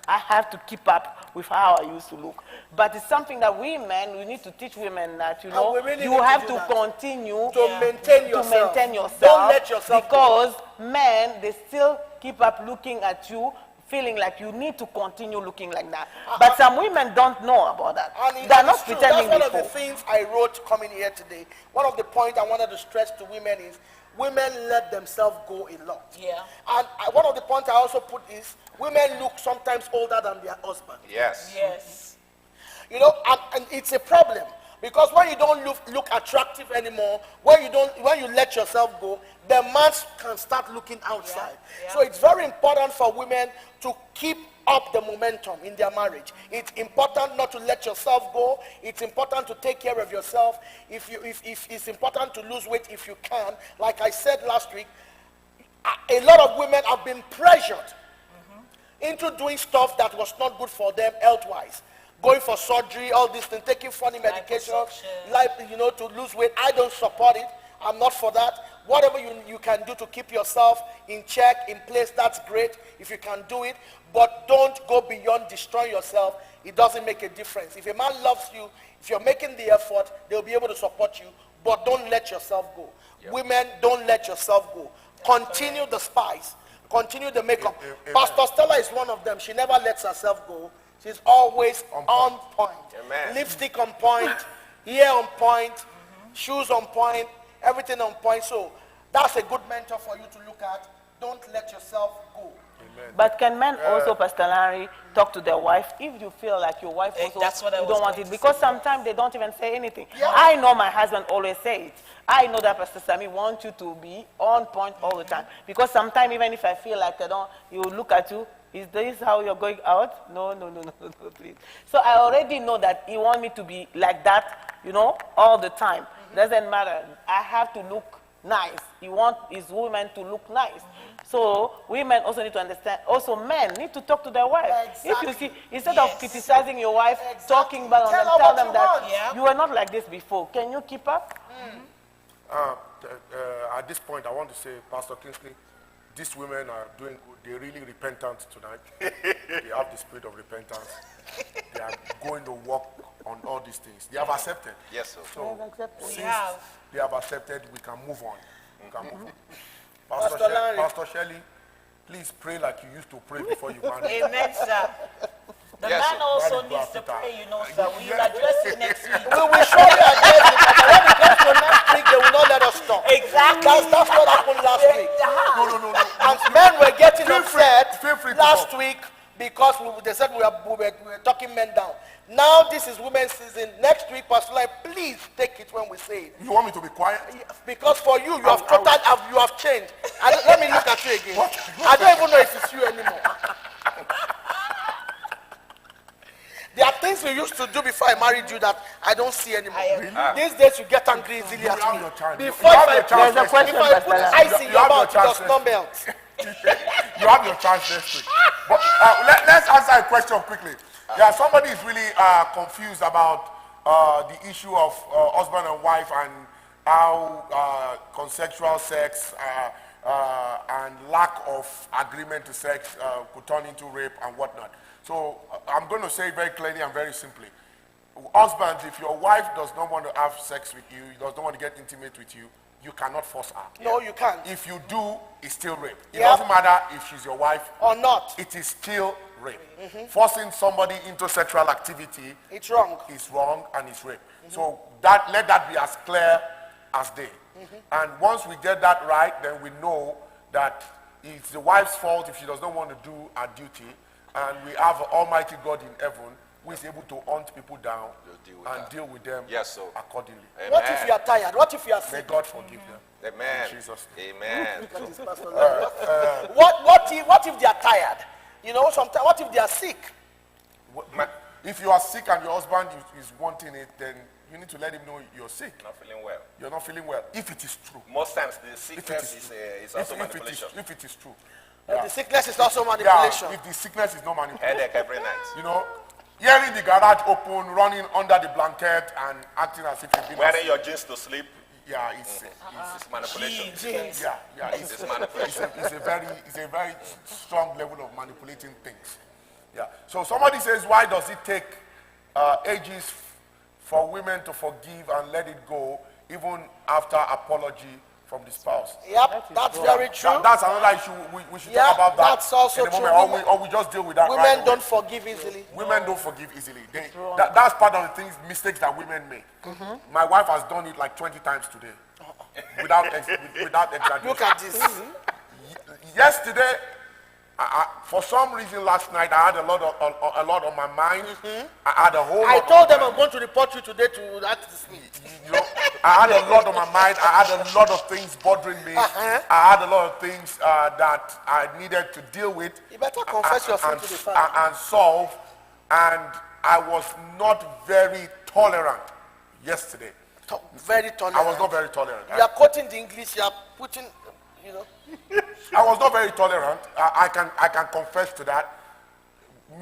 I have to keep up with how I used to look. But it's something that we need to teach women that, you have to continue to maintain yourself. Don't let yourself because men, they still keep up looking at you, feeling like you need to continue looking like that. But some women don't know about that. They're not pretending That's one of before. the things I wrote coming here today. One of the points I wanted to stress to women is women let themselves go a lot. Yeah. And one of the points I also put is women look sometimes older than their husband. Yes. Yes. And it's a problem. Because when you don't look attractive anymore, when you let yourself go, the man can start looking outside. Yeah. So it's very important for women to keep up the momentum in their marriage. It's important not to let yourself go. It's important to take care of yourself. If it's important to lose weight if you can. Like I said last week, a lot of women have been pressured into doing stuff that was not good for them health-wise. Going for surgery, all this thing, taking funny medications, to lose weight. I don't support it. I'm not for that. Whatever you can do to keep yourself in check, in place, that's great if you can do it. But don't go beyond destroying yourself. It doesn't make a difference. If a man loves you, if you're making the effort, they'll be able to support you. But don't let yourself go. Yep. Women, don't let yourself go. Continue the spice. Continue the makeup. Pastor Stella is one of them. She never lets herself go. She's always on point. Amen. Lipstick on point, hair on point, shoes on point, everything on point. So that's a good mentor for you to look at. Don't let yourself go. Amen. But can men also, Pastor Larry, talk to their wife if you feel like your wife also That's what I you was don't want going it? to Because say. sometimes they don't even say anything. Yeah. I know my husband always say it. I know that Pastor Sammy wants you to be on point all the time. Because sometimes even if I feel like he will look at you, is this how you're going out? No, please. So I already know that he wants me to be like that, all the time. Doesn't matter. I have to look nice. He wants his women to look nice. So women also need to understand. Also, men need to talk to their wife. Exactly. If you see, instead of criticizing your wife, Exactly. talking about them, Tell her tell what them you that want. Yeah. you were not like this before. Can you keep up? At this point, I want to say, Pastor Kingsley, these women are doing good. They're really repentant tonight. They have the spirit of repentance. They are going to work on all these things. They have accepted. Yes, sir. So We since have. they have accepted, we can move on. We can move on. Pastor Lanre. Pastor Shelley, please pray like you used to pray before you married. Amen, sir. The Yes, man sir. also Married needs to after pray, that. you know, sir. We will address it next week. We will surely address it, but when it comes to next week, they will not let us stop. Exactly. That's what happened last week. No. And men were getting Feel free- upset feel free to last talk. week because they said we were talking men down. Now this is women's season. Next week, Pastor Lai, please take it when we say it. You want me to be quiet? Because for you, you have changed. Let me look at you again. I don't even know if it's you anymore. There are things you used to do before I married you that I don't see anymore. These days you get angry easily You at have me. your chance. Before You have if your chance There's a next question, I put Pastor ice You in your have your mouth, it chance does not melt. You have your chance next week. But let's answer a question quickly. Yeah, somebody is really confused about the issue of husband and wife and how consensual sex and lack of agreement to sex could turn into rape and whatnot. So I'm going to say it very clearly and very simply. Husbands, if your wife does not want to have sex with you, does not want to get intimate with you, you cannot force her. No, you can't. If you do, it's still rape. It Yeah. doesn't matter if she's your wife Or not. it is still rape. Forcing somebody into sexual activity It's wrong. is wrong and it's rape. So let that be as clear as day. And once we get that right, then we know that it's the wife's fault if she does not want to do her duty. And we have Almighty God in heaven who is able to hunt people down and deal with them Yes, sir. accordingly. Amen. What if you are tired? What if you are May sick? God forgive them. Amen. In Jesus' Amen. What if they are tired? You know, sometimes, what if they are sick? If you are sick and your husband is wanting it, then you need to let him know you're sick. Not feeling well. You're not feeling well. If it is true. Most times the If sickness it is also if manipulation. it is true. The sickness is also manipulation. Yeah, if the sickness is not manipulation. Headache every night. You know, hearing the garage open, running under the blanket and acting as if you've been Wearing asleep. your jeans to sleep Yeah, it's is manipulation. Jeans. It's manipulation. it's a very strong level of manipulating things. Yeah. So somebody says, why does it take ages for women to forgive and let it go, even after apology from the spouse? Yep, that's very true. That's another issue. We should Yeah, talk about that. that's also in the true. moment, or we just deal with that. Women right away. don't forgive easily. Women don't forgive easily. That's part of the mistakes that women make. My wife has done it like 20 times today, without exaggeration. Look at this. Yesterday, for some reason last night, I had a lot on my mind. I had a whole. I lot told on them my I'm going to report you today to that Smith. you know, I had a lot on my mind. I had a lot of things bothering me. I had a lot of things that I needed to deal with. You better confess your sin and, to the Father. and solve. And I was not very tolerant yesterday. Very tolerant. I was not very tolerant. You are quoting the English. You are putting, you know. I was not very tolerant. I can confess to that.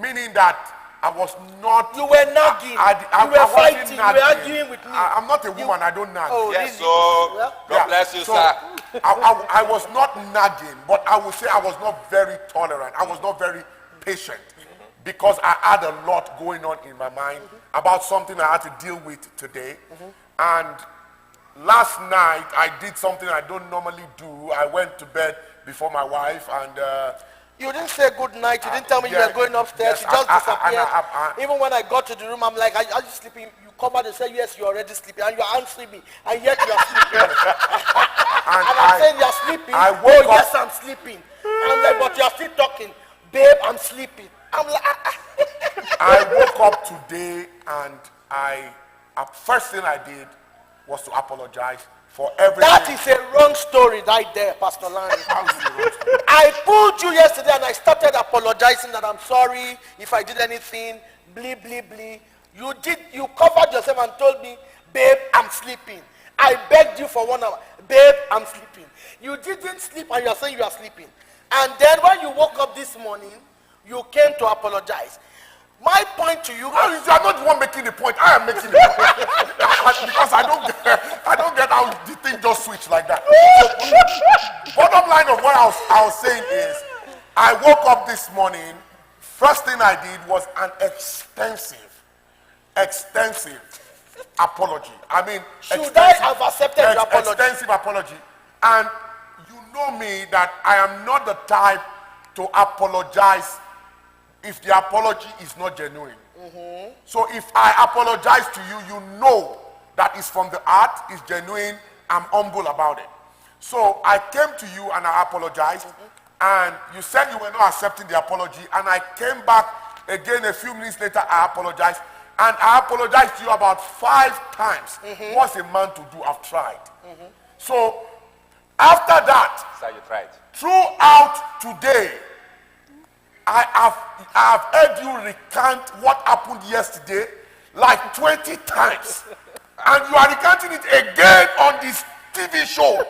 Meaning that I was not. You were nagging. You were wasn't fighting. You were nagging. arguing with me. I'm not a woman. I don't nag. Oh, Yes, really? so Yeah. God bless you, so sir. I was not nagging, but I would say I was not very tolerant. I was not very patient because I had a lot going on in my mind about something I had to deal with today. And last night I did something I don't normally do. I went to bed before my wife and You didn't say good night. You didn't tell me you yeah, were going upstairs. yes, You just disappeared. I- Even when I got to the room, I'm like, are you sleeping? You come out and say, yes, you're already sleeping. And you're answering me. And yet you're sleeping. and And I'm saying you're sleeping. I Oh, woke up- yes, I'm sleeping. And I'm like, but you're still talking. Babe, I'm sleeping. I'm like, I woke up today and first thing I did was to apologize for everything. that is a wrong story right there, Pastor Lanre. How is it wrong? I pulled you yesterday and I started apologizing that I'm sorry if I did anything, blee, blee, blee. You covered yourself and told me, babe, I'm sleeping. I begged you for 1 hour. babe, I'm sleeping. You didn't sleep and you're saying you are sleeping. And then when you woke up this morning, you came to apologize. My point to you, you are not the one making the point. I am making the point. Because I don't get how the thing just switched like that. So, bottom line of what I was saying is, I woke up this morning, first thing I did was an extensive apology. I mean, should I have accepted your apology? Extensive apology. And you know me that I am not the type to apologize if the apology is not genuine. So if I apologize to you, you know that it's from the heart, it's genuine, I'm humble about it. So I came to you and I apologized, and you said you were not accepting the apology, and I came back again a few minutes later, I apologized, and I apologized to you about 5 times. What's a man to do? I've tried. So after that, So you tried. throughout today, I have heard you recount what happened yesterday like 20 times. And you are recounting it again on this TV show.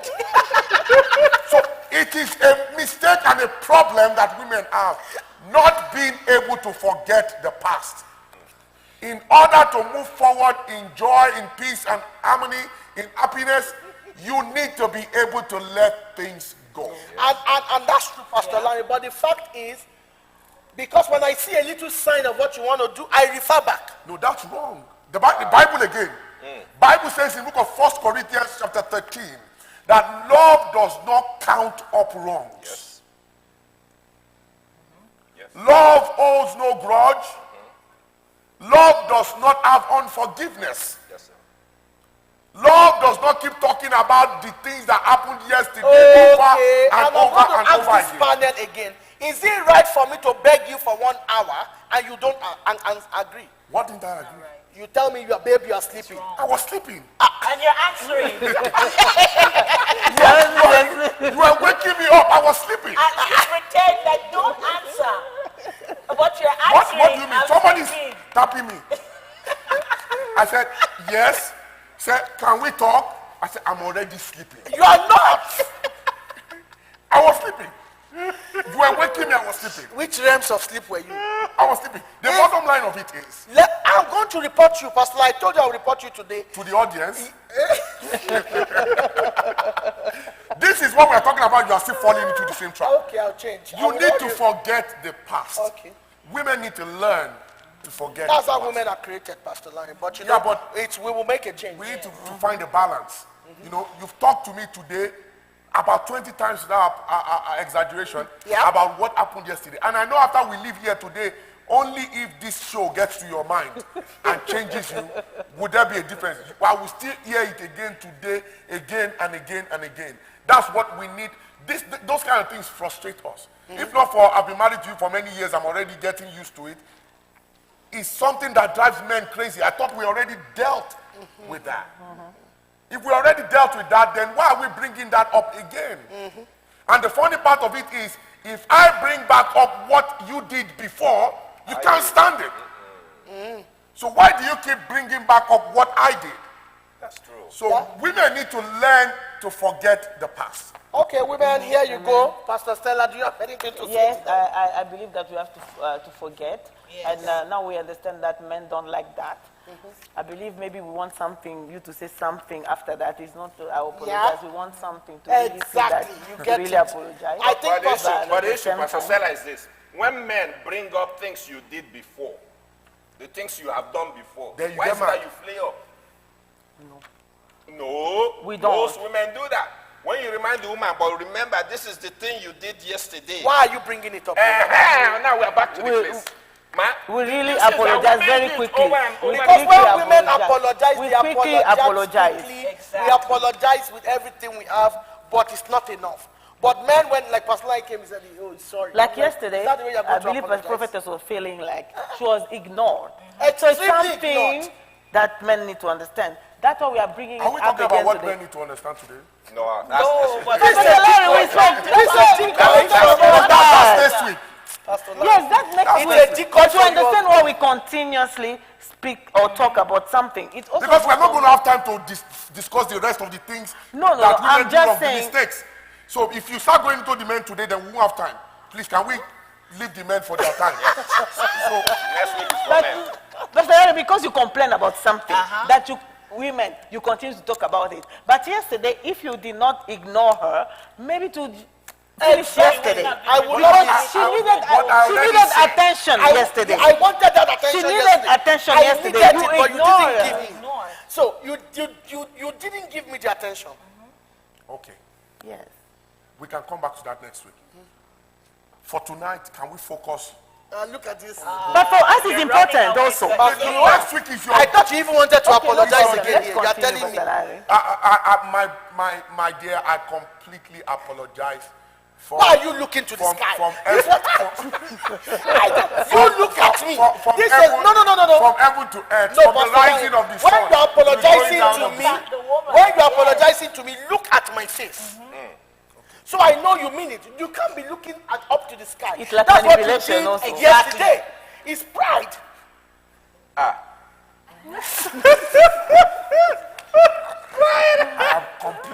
So it is a mistake and a problem that women have, not being able to forget the past. In order to move forward in joy, in peace and harmony, in happiness, you need to be able to let things go. And that's true, Pastor Lanre. But the fact is, because when I see a little sign of what you want to do, I refer back. No, that's wrong. The Bible again. Bible says in the book of 1 Corinthians chapter 13 that love does not count up wrongs. Yes. Yes. Love holds no grudge. Love does not have unforgiveness. Yes, sir. Love does not keep talking about the things that happened yesterday Okay, over and I'm going over to and ask over this again. panel again. Is it right for me to beg you for 1 hour and you don't agree? What didn't I agree? You tell me, your baby, you are sleeping. I was sleeping. And you're answering. You were waking me up. I was sleeping. And you pretend that don't answer. But you're What answering. do you mean? I'm Somebody's sleeping. tapping me. I said, yes. Said, can we talk? I said, I'm already sleeping. You are not. I was sleeping. You were waking me, I was sleeping. Which realms of sleep were you? I was sleeping. The bottom line of it is, I'm going to report you, Pastor. I told you I'll report you today. to the audience, this is what we're talking about. You are still falling into the same trap. Okay, I'll change. You need to forget the past. Okay. Women need to learn to forget That's the how past. women are created, Pastor Lanre. But you Yeah, know, but we will make a change. We need to find a balance. You know, you've talked to me today about 20 times without exaggeration about what happened yesterday. And I know after we leave here today, only if this show gets to your mind and changes you, would there be a difference. I will still hear it again today, again and again and again. That's what we need. Those kind of things frustrate us. If not for, I've been married to you for many years, I'm already getting used to it. It's something that drives men crazy. I thought we already dealt with that. If we already dealt with that, then why are we bringing that up again? And the funny part of it is, if I bring back up what you did before, you can't stand it. So why do you keep bringing back up what I did? That's true. So women need to learn to forget the past. Okay, women, here you go. Pastor Stella, do you have anything to say? Yes, to that? I believe that we have to forget. Yes. And now we understand that men don't like that. I believe maybe we want something, you to say something after that. It's not I apologize. We want something to really see that Exactly. You to get really it. apologize. I think But the issue, same Pastor time- Stella, is this. When men bring up things you did before, the things you have done before, Then you why get is it mad. that you flare up? No. We don't. Most women do that. When you remind the woman, but remember, this is the thing you did yesterday. Why are you bringing it up? Now we're back to the We- place. Man, We really this is that apologize women very do it quickly. over and over We Because quickly when women apologize, We they quickly apologize apologize. quickly. Exactly. We apologize with everything we have, but it's not enough. But men, when like Pastor Lai came, he said, "Oh, sorry." Like I'm yesterday, is that the way you're going I to believe the apologize? prophetess was feeling like she was ignored. So it's Extremely something ignored. that men need to understand. That's why we are bringing Are we it up talking about again what today. men need to understand today? No, No, but Pastor Larry, we spoke. This is thing That's next week. Pastor Lai. Yes, that That's it's next a week. decoy But to for understand you. why we continuously speak or talk about something, it's also Because we're not going to have time to discuss the rest of the things No, that I'm women do just wrong, the saying- mistakes. So if you start going into the men today, then we won't have time. Please, can we leave the men for their time? So, Next week is for But, men. Dr. Lanre, because you complain about something that you women, you continue to talk about it. But yesterday, if you did not ignore her, maybe to finish yesterday. I would Because not. she I- needed, what I she already needed said. attention I yesterday. I wanted that attention She needed yesterday. attention I yesterday. needed You it, but you ignored didn't her. give me. Ignore. So you didn't give me the attention. okay. Yes. We can come back to that next week. For tonight, can we focus? Look at this. But for us, it's You're important running away also. from But it. you know what? Next week is your... I thought you even wanted to Okay, no apologize problem. again. Let's Here. You're continue, telling me. Dr. Lanre. my dear, I completely apologize for... Why are you looking to the from, sky? From This heaven, you look at me. from This is heaven, no. From heaven to earth, No, from the Pastor rising Lanre, of the sun. when you're apologizing down to of the me, sun. The woman, when you're yes. apologizing to me, look at my face. So I know you mean it. You can't be looking up to the sky. It's like That's what you manipulation did also. yesterday. It's pride.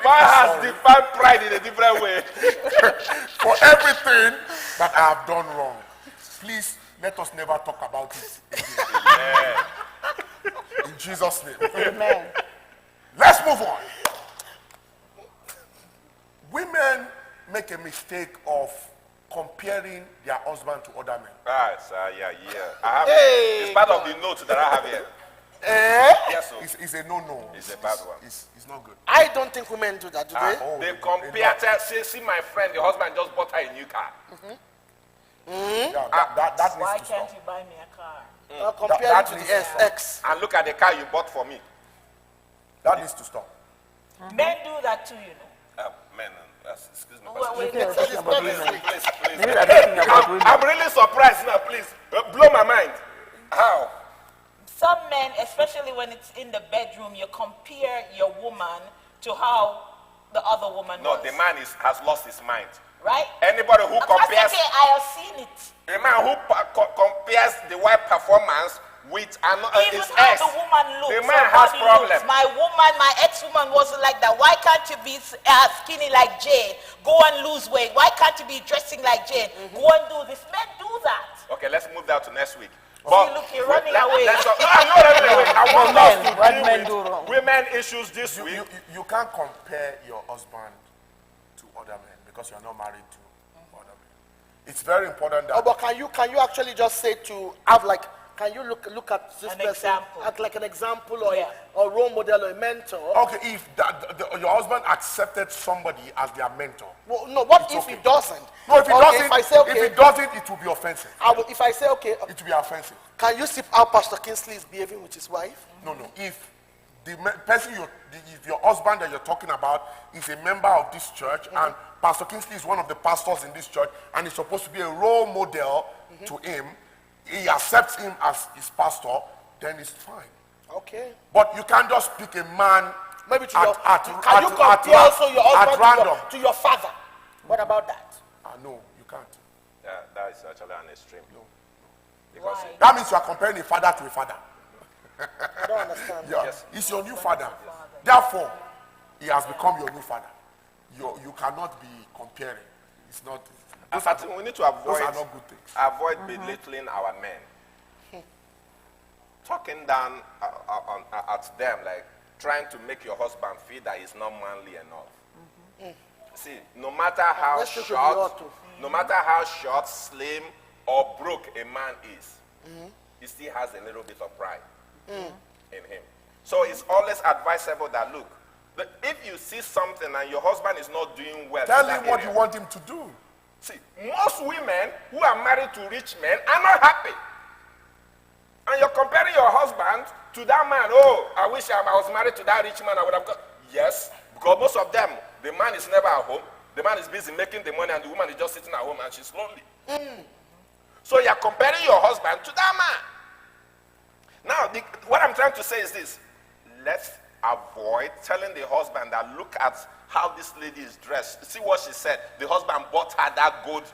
Man has defined pride in a different way. For everything that I have done wrong. Please, let us never talk about it again. In Jesus' name. Amen. Let's move on. Women make a mistake of comparing their husband to other men. Right, sir, yeah. I have Hey, it's part of the note that I have here. Yes, sir. It's a no-no. It's a bad one. It's not good. I don't think women do that, do they? Oh, They a compare, lot. see my friend, the husband just bought her a new car. Yeah, that Why needs to can't stop. you buy me a car? Compare that it to needs the to SX. And look at the car you bought for me. That needs to stop. Men do that too, you know. Man, excuse me. Well, wait, Yes, wait, talking about wait. women. Please. Maybe they're talking about women. I'm really surprised now, please. Blow my mind. How? Some men, especially when it's in the bedroom, you compare your woman to how the other woman No, was. the man has lost his mind. Right? Anybody who Of course, compares, okay, I have seen it. a man who compares the wife performance with Even his how ex, the woman looks. the her man has body problem. looks. My woman, my ex-woman wasn't like that. Why can't you be skinny like Jane? Go and lose weight. Why can't you be dressing like Jane? Go and do this. Men do that. Okay, let's move that to next week. look, you're running away. No, I'm not running away. I want us to What deal men with do wrong? women issues this week. You can't compare your husband to other men because you're not married to other men. It's very important that... Oh, but can you actually just say to have like, can you look at this An person example. act like an example or Yeah. a role model or a mentor? Okay, if your husband accepted somebody as their mentor. Well, no, what It's if okay. he doesn't? No, if he Okay, doesn't, if I say okay, if he doesn't, it will be offensive. if I say okay, It will be offensive. can you see how Pastor Kingsley is behaving with his wife? No. If the person if your husband that you're talking about is a member of this church and Pastor Kingsley is one of the pastors in this church and is supposed to be a role model to him, he accepts him as his pastor, then it's fine. Okay. But you can't just pick a man Maybe to at, your, at, can you at, compare also your at husband random. to your father? What about that? No, you can't. Yeah, that is actually an extreme. Because Why? That means you are comparing a father to a father. I don't understand. Yeah, Yes. he's your new father. Therefore, he has become your new father. You cannot be comparing. It's not. I think we need to Those are not good things. avoid belittling our men. Talking down at them, like trying to make your husband feel that he's not manly enough. See, no matter how Let's take a short, lot too. no matter how short, slim, or broke a man is, he still has a little bit of pride in him. So it's always advisable that look, if you see something and your husband is not doing well, Tell in that him what area, you want him to do. see, most women who are married to rich men are not happy. And you're comparing your husband to that man. Oh, I wish I was married to that rich man. I would have got. Yes, because most of them, the man is never at home. The man is busy making the money and the woman is just sitting at home and she's lonely. So you're comparing your husband to that man. Now, what I'm trying to say is this. Let's avoid telling the husband that look at how this lady is dressed. See what she said. The husband bought her that gold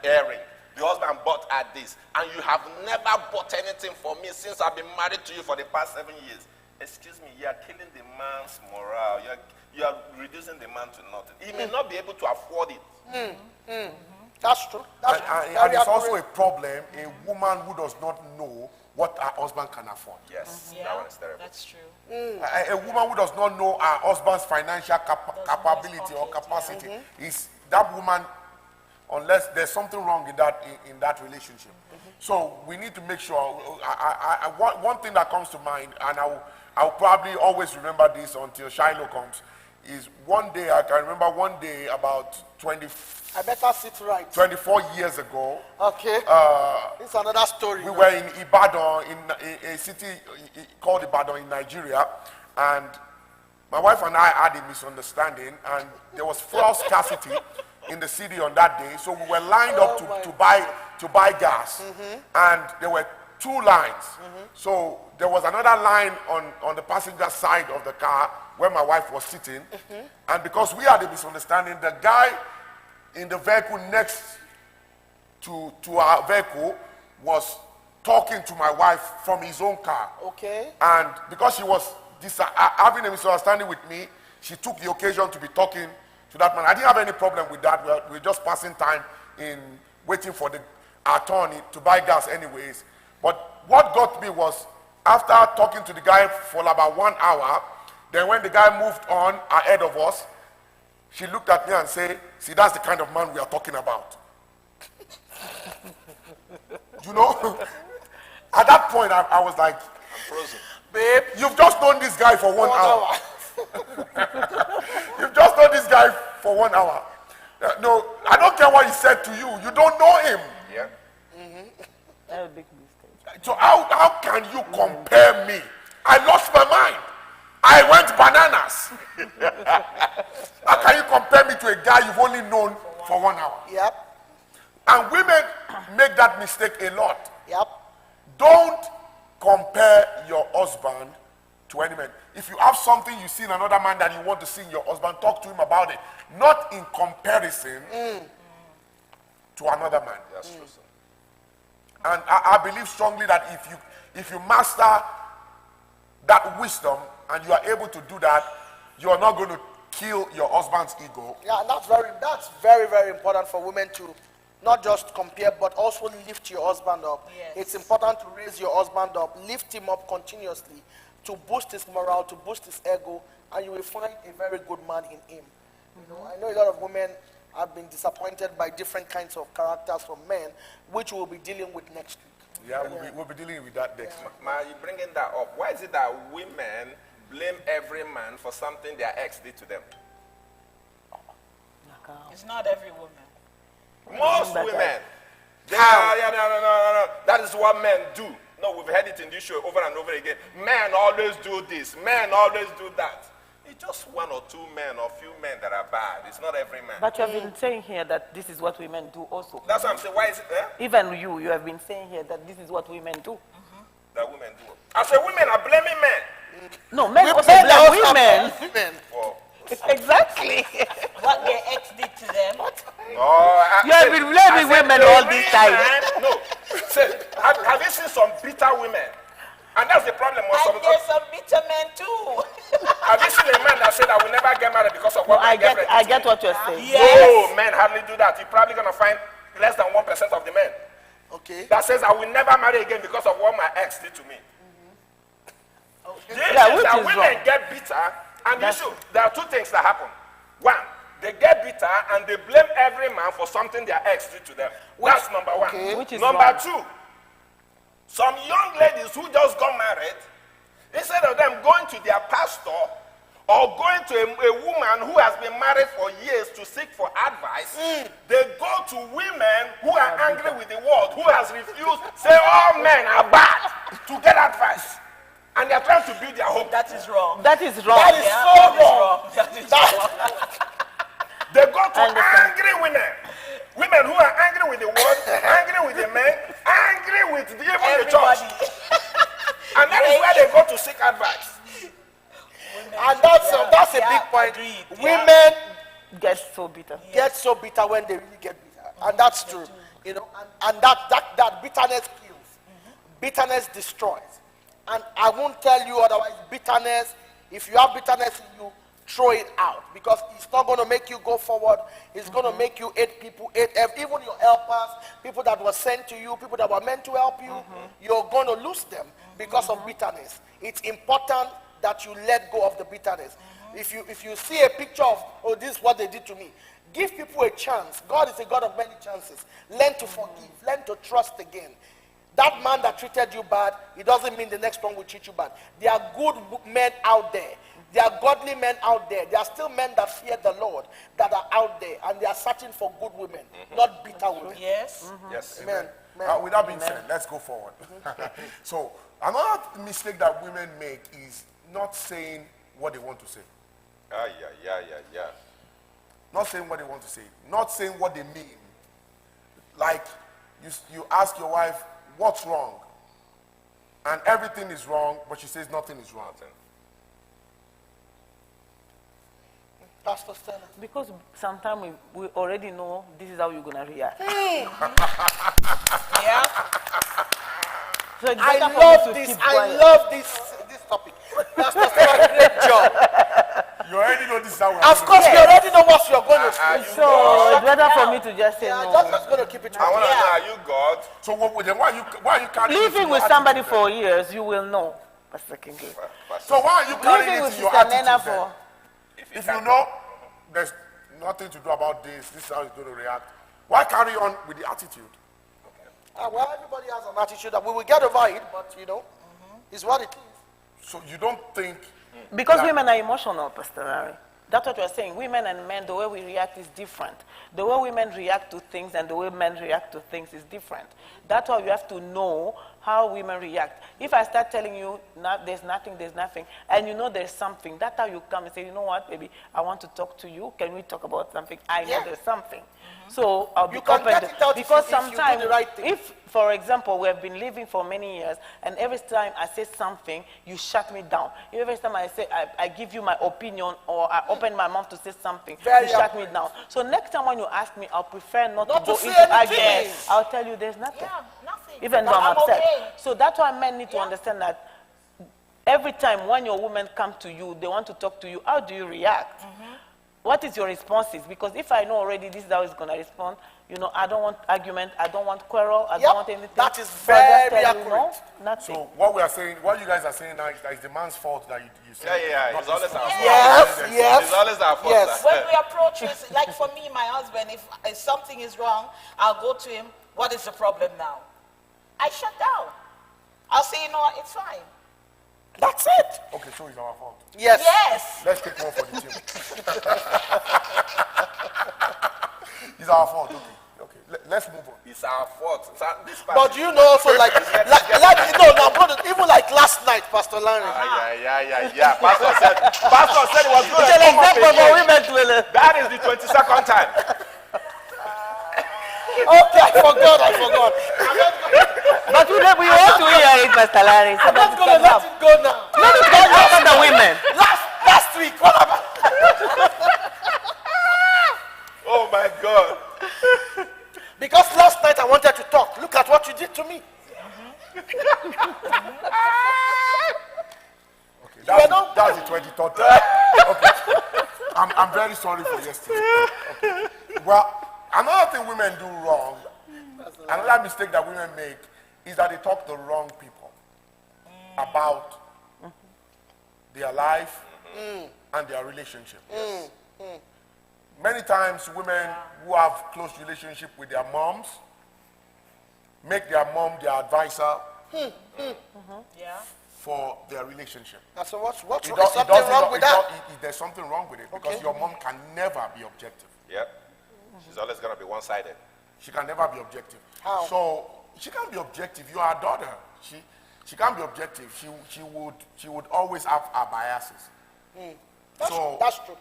earring. the husband bought her this, and you have never bought anything for me since I've been married to you for the past 7 years. Excuse me, you are killing the man's morale. You are reducing the man to nothing. He may not be able to afford it. That's true. That's And very it's also a accurate. problem, a woman who does not know what her husband can afford. Yes, that Yeah, one is terrible. that's true. A woman who does not know her husband's financial capability or capacity is that woman, unless there's something wrong in that relationship. So we need to make sure. One thing that comes to mind, and I'll probably always remember this until Shiloh comes, is one day, I can remember one day about I better sit right. 24 years ago. Okay. It's another story. We were in Ibadan, in a city called Ibadan in Nigeria, and my wife and I had a misunderstanding, and there was fuel scarcity in the city on that day, so we were lined up to buy gas, and there were 2 lines. So there was another line on the passenger side of the car where my wife was sitting, and because we had a misunderstanding, the guy in the vehicle next to our vehicle was talking to my wife from his own car. Okay. And because she was having a misunderstanding with me, she took the occasion to be talking to that man. I didn't have any problem with that. We were just passing time in waiting for our turn to buy gas anyways. But what got me was, after talking to the guy for about 1 hour, then when the guy moved on ahead of us, she looked at me and said, "See, that's the kind of man we are talking about." You know? At that point, I was like, I'm frozen. Babe, you've just known this guy for 1 hour. You've just known this guy for 1 hour. No, I don't care what he said to you. You don't know him. Yeah. That's a big mistake. So how can you compare me? I lost my mind. I went bananas. How can you compare me to a guy you've only known for 1 hour? Yep. And women make that mistake a lot. Yep. Don't compare your husband to any man. If you have something you see in another man that you want to see in your husband, talk to him about it. Not in comparison to another man. That's true, sir. And I believe strongly that if you master that wisdom and you are able to do that, you are not going to kill your husband's ego. Yeah, and that's very, very important for women to not just compare, but also lift your husband up. Yes. It's important to raise your husband up, lift him up continuously, to boost his morale, to boost his ego, and you will find a very good man in him. You know, I know a lot of women have been disappointed by different kinds of characters from men, which we'll be dealing with next week. Yeah, we'll be dealing with that next week. Ma, you bringing that up. Why is it that women blame every man for something their ex did to them? It's not every woman. Most women. No. That is what men do. No, we've heard it in this show over and over again. Men always do this. Men always do that. It's just 1 or 2 men or few men that are bad. It's not every man. But you have been saying here that this is what women do also. That's what I'm saying. Why is it there? Even you have been saying here that this is what women do. That women do. I say women are blaming men. No, men also Men blame also women. blame women. Oh. Exactly. What their ex did to them. You have been blaming women all this time. No. Say, have you seen some bitter women? And that's the problem. And there's some bitter men too. Have you seen a man that said I will never get married because of what my girlfriend I did to get me? what you're saying. Yes. No, men hardly do that. You're probably going to find less than 1% of the men Okay. that says I will never marry again because of what my ex did to me. Yeah, which that is women wrong. get bitter, and there are 2 things that happen. 1, they get bitter and they blame every man for something their ex did to them. That's number 1. Okay. Which is Number wrong. 2, some young ladies who just got married, instead of them going to their pastor or going to a woman who has been married for years to seek for advice, they go to women who are angry with the world, who has refused, say all men are bad, to get advice. And they're trying to build their hope. That is wrong. That is wrong. That is so wrong. That is wrong. They go to Understand. angry women. Women who are angry with the world, angry with the men, angry with even the church. And that is where they go to seek advice. And that's a big point. agreed, Women Get so bitter. get so bitter when they really get bitter. And that's true. You know, And that bitterness kills. Bitterness destroys. And I won't tell you otherwise. Bitterness, if you have bitterness in you, throw it out, because it's not going to make you go forward. It's going to make you hate people, even your helpers, people that were sent to you, people that were meant to help you. You're going to lose them because of bitterness. It's important that you let go of the bitterness. If you see a picture of, oh, this is what they did to me, give people a chance. God is a God of many chances. Learn to forgive. Learn to trust again. That man that treated you bad, it doesn't mean the next one will treat you bad. There are good men out there. There are godly men out there. There are still men that fear the Lord that are out there, and they are searching for good women, not bitter women. Yes. Yes. Amen. With that being said, let's go forward. So another mistake that women make is not saying what they want to say. Yeah. Not saying what they want to say. Not saying what they mean. Like, you ask your wife, what's wrong? And everything is wrong, but she says nothing is wrong. Pastor Stella. Because sometimes we already know this is how you're going to react. Yeah. So it's I better for love you to this. keep I quiet. love this topic. Pastor Stella, great job. You already know this is how we're Of course, you already know what you're going to say. So it's better for me to just say Yeah, no. just going to keep it I want to quiet. know, are you God? So then why are you carrying it Living in with your somebody attitude for years, you will know. Pastor Kingi. So why are you carrying Living it with in your Sister attitude Nena then? for... If you know there's nothing to do about this is how it's going to react, why carry on with the attitude? Well, everybody has an attitude that we will get over it, but it's what it is. So you don't think... Because women are emotional, Pastor Larry. That's what we're saying. Women and men, the way we react is different. The way women react to things and the way men react to things is different. That's why you have to know how women react. If I start telling you there's nothing, and you know there's something, that's how you come and say, you know what, baby, I want to talk to you. Can we talk about something? I know there's something. So I'll be You can open get it out because if you do sometimes, the right thing. if, for example, we have been living for many years, and every time I say something, you shut me down. Every time I say, I give you my opinion, or I open my mouth to say something, Very you shut me down. So next time when you ask me, I'll prefer not Not to go to say into anything. arguments. I'll tell you there's nothing. Yeah, nothing. Even though But I'm upset. okay. So that's why men need to understand that every time when your women come to you, they want to talk to you, how do you react? What is your responses? Because if I know already this is how it's going to respond, you know, I don't want argument, I don't want quarrel, I don't want anything. That is So I just very tell you, no, accurate. nothing. So what we are saying, what you guys are saying now is that it's the man's fault that you say. Yeah. It's always our fault. Yes. It's always our fault. Yes. When we approach you, like for me, my husband, if something is wrong, I'll go to him. What is the problem now? I shut down. I'll say, you know what, it's fine. That's it. Okay, so it's our fault. Yes. Yes. Let's take one for the team. It's our fault. Okay. Let's move on. It's our fault. This But you know also like even like last night, Pastor Lanre. Yeah. Pastor said it was good. It's an example for women to That is the 22nd time. Okay, I forgot. But we want to hear it, Pastor Larry. So I'm not going to let it go now. Let me tell you about the women. Last week, what about? Oh my God. Because last night I wanted to talk. Look at what you did to me. Okay, that's the 23rd time. Okay. I'm very sorry for yesterday. Okay. Well, another thing women do wrong, another mistake that women make is that they talk to wrong people about their life and their relationship. Many times women who have close relationship with their moms make their mom their advisor Yeah. for their relationship. So what's It something doesn't- wrong with that? There's something wrong with it because Okay. your mom can never be objective. Yep. She's always going to be one-sided. She can never be objective. How? So she can't be objective. You are a daughter. She can't be objective. She would always have her biases. That's true.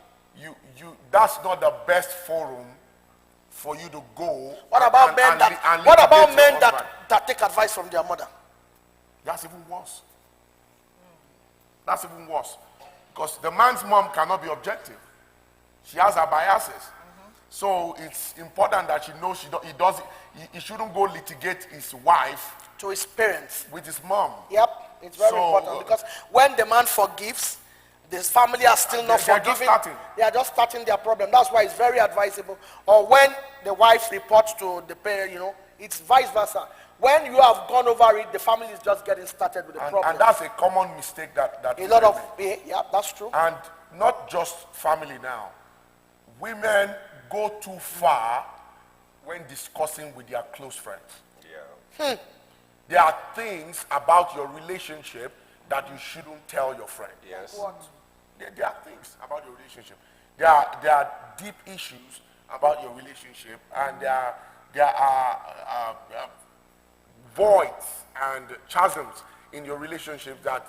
That's not the best forum for you to go. What about and- men and that? li- and What about litigate your men husband? that take advice from their mother? That's even worse. That's even worse. Because the man's mom cannot be objective. She has her biases. So it's important that he shouldn't go litigate his wife To his parents. with his mom. Yep, it's very So, important because when the man forgives, this family are still not They're just forgiving. starting. They are just starting their problem. That's why it's very advisable. Or when the wife reports to the parent, it's vice versa. When you have gone over it, the family is just getting started with the problem. And that's a common mistake that A lot of, women yeah, that's true. make. And not just family now. Women go too far when discussing with their close friends. Yeah. There are things about your relationship that you shouldn't tell your friend. Yes. What? There are things about your relationship. There are deep issues about your relationship, and there are voids and chasms in your relationship that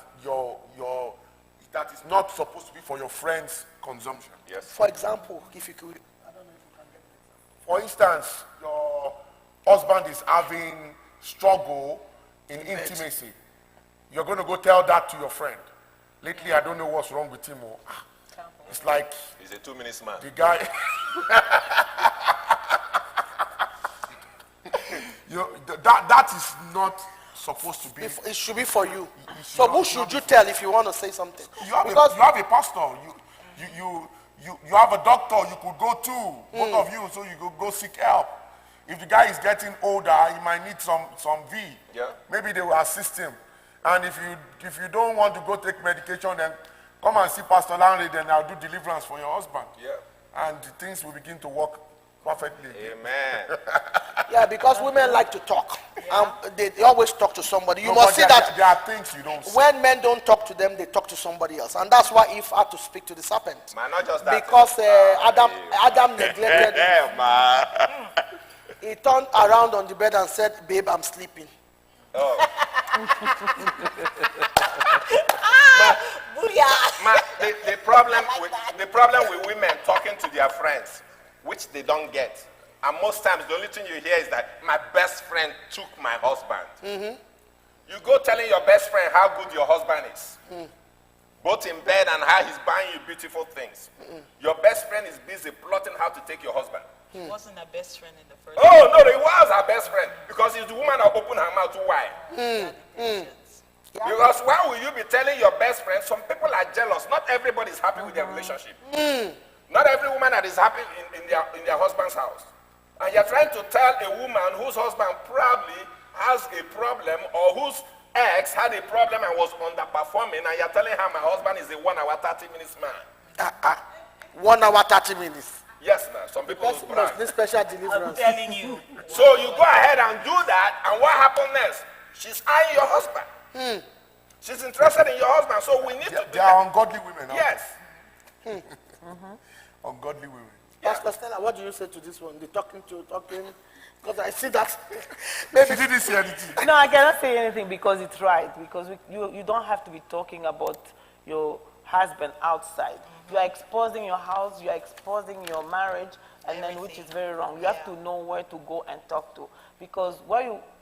that is not supposed to be for your friend's consumption. Yes. For example, if you could, I don't know if you can get this. For instance, your husband is having struggle in intimacy. You're going to go tell that to your friend. Lately, I don't know what's wrong with him. It's like He's a 2 minutes man. the guy. That is not supposed to be. It should be for you. should So not- who should you tell if you want to say something? You have, Because you have a pastor. You have a doctor you could go to, both of you, so you could go seek help. If the guy is getting older, he might need some V. Yeah. Maybe they will assist him. And if you don't want to go take medication, then come and see Pastor Lanre, then I'll do deliverance for your husband. Yeah. And things will begin to work perfectly. Amen. yeah, because women like to talk. They always talk to somebody. You No, must but see there, that there are things you don't see. when men don't talk to them, they talk to somebody else. And that's why Eve had to speak to the serpent. Man, not just that. Because Adam neglected him. Yeah, man. He turned around on the bed and said, babe, I'm sleeping. Oh. Booyah. The problem I like with that. the problem with women talking to their friends, which they don't get, and most times the only thing you hear is that my best friend took my husband. You go telling your best friend how good your husband is, both in bed and how he's buying you beautiful things. Your best friend is busy plotting how to take your husband. He wasn't a best friend in the first Oh no, he was her best friend because he's the woman that opened her mouth too wide. place. Because why will you be telling your best friend? Some people are jealous. Not everybody is happy with their relationship. Not every woman that is happy in their husband's house. And you're trying to tell a woman whose husband probably has a problem or whose ex had a problem and was underperforming, and you're telling her my husband is a 1 hour 30 minutes man. 1 hour, 30 minutes. Yes, now some people That's will brag. this special I'm deliverance. telling you. So you go ahead and do that, and what happened next? She's eyeing your husband. She's interested in your husband, so we need to. There are ungodly women out Yes. there. Ungodly women. Pastor Stella, what do you say to this one? The talking. Because I see that. Maybe She didn't say anything. No, I cannot say anything because it's right. Because you don't have to be talking about your husband outside. You are exposing your house, you are exposing your marriage, and then which is very wrong. You have to know where to go and talk to. Because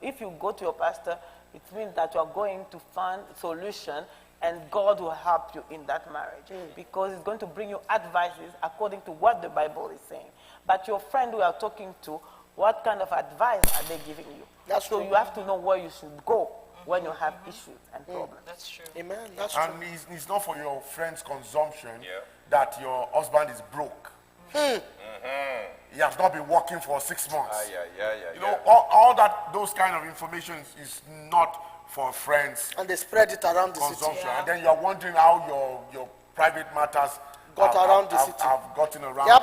if you go to your pastor, it means that you are going to find a solution, and God will help you in that marriage. Because it's going to bring you advices according to what the Bible is saying. But your friend who you are talking to, what kind of advice are they giving you? That's so true. you have to know where you should go when you have issues and problems. That's true. Amen. That's true. And it's not for your friend's consumption Yeah. that your husband is broke. He has not been working for 6 months. Yeah. You know, all those kind of information is not for friends' And they spread it around the city. consumption. Yeah. And then you are wondering how your private matters Got around the city. have gotten around, Yep.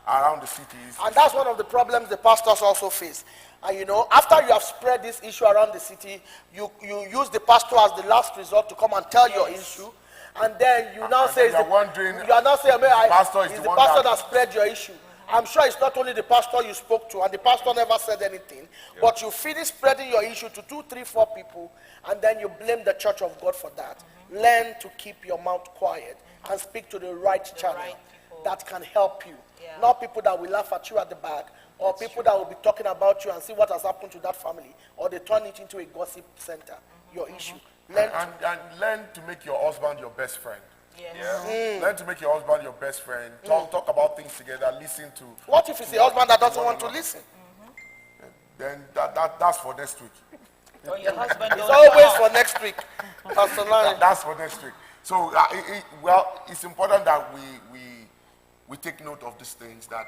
around the cities. And that's one of the problems the pastors also face. And after you have spread this issue around the city, you use the pastor as the last resort to come and tell your issue. And then you now And say, then you are wondering, you are now saying, pastor is it's the the one pastor that- that spread your issue. I'm sure it's not only the pastor you spoke to, and the pastor never said anything, but you finish spreading your issue to 2, 3, 4 people, and then you blame the church of God for that. Learn to keep your mouth quiet and speak to the right channel right people. that can help you. Yeah. Not people that will laugh at you at the back, or people that will be talking about you and see what has happened to that family, or they turn it into a gossip center. Your issue. Learn to And learn to make your husband your best friend. Yes. Yeah. Learn to make your husband your best friend. Talk about things together. Listen to. What if it's a husband that doesn't want to listen? Then that's for next week. Or your husband It's don't always talk. for next week, Pastor Lanre. That's for next week. So, well, it's important that we take note of these things, that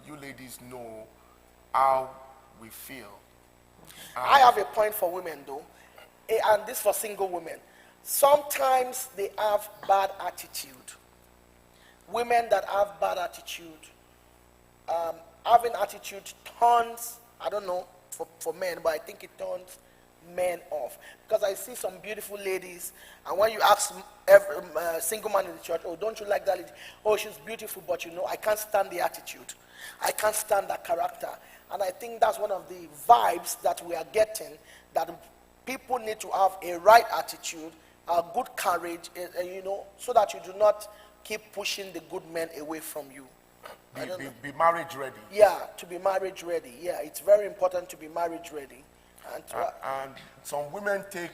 you ladies know how we feel. I have a point for women though, and this for single women. Sometimes they have bad attitude. Women that have bad attitude, having attitude turns, I don't know for men, but I think it turns men off. Because I see some beautiful ladies, and when you ask every single man in the church, oh, don't you like that lady? Oh, she's beautiful, but you know, I can't stand the attitude. I can't stand that character. And I think that's one of the vibes that we are getting, that people need to have a right attitude, a good courage, you know, so that you do not keep pushing the good men away from you. Be marriage ready. Yeah, to be marriage ready. Yeah, it's very important to be marriage ready. And some women take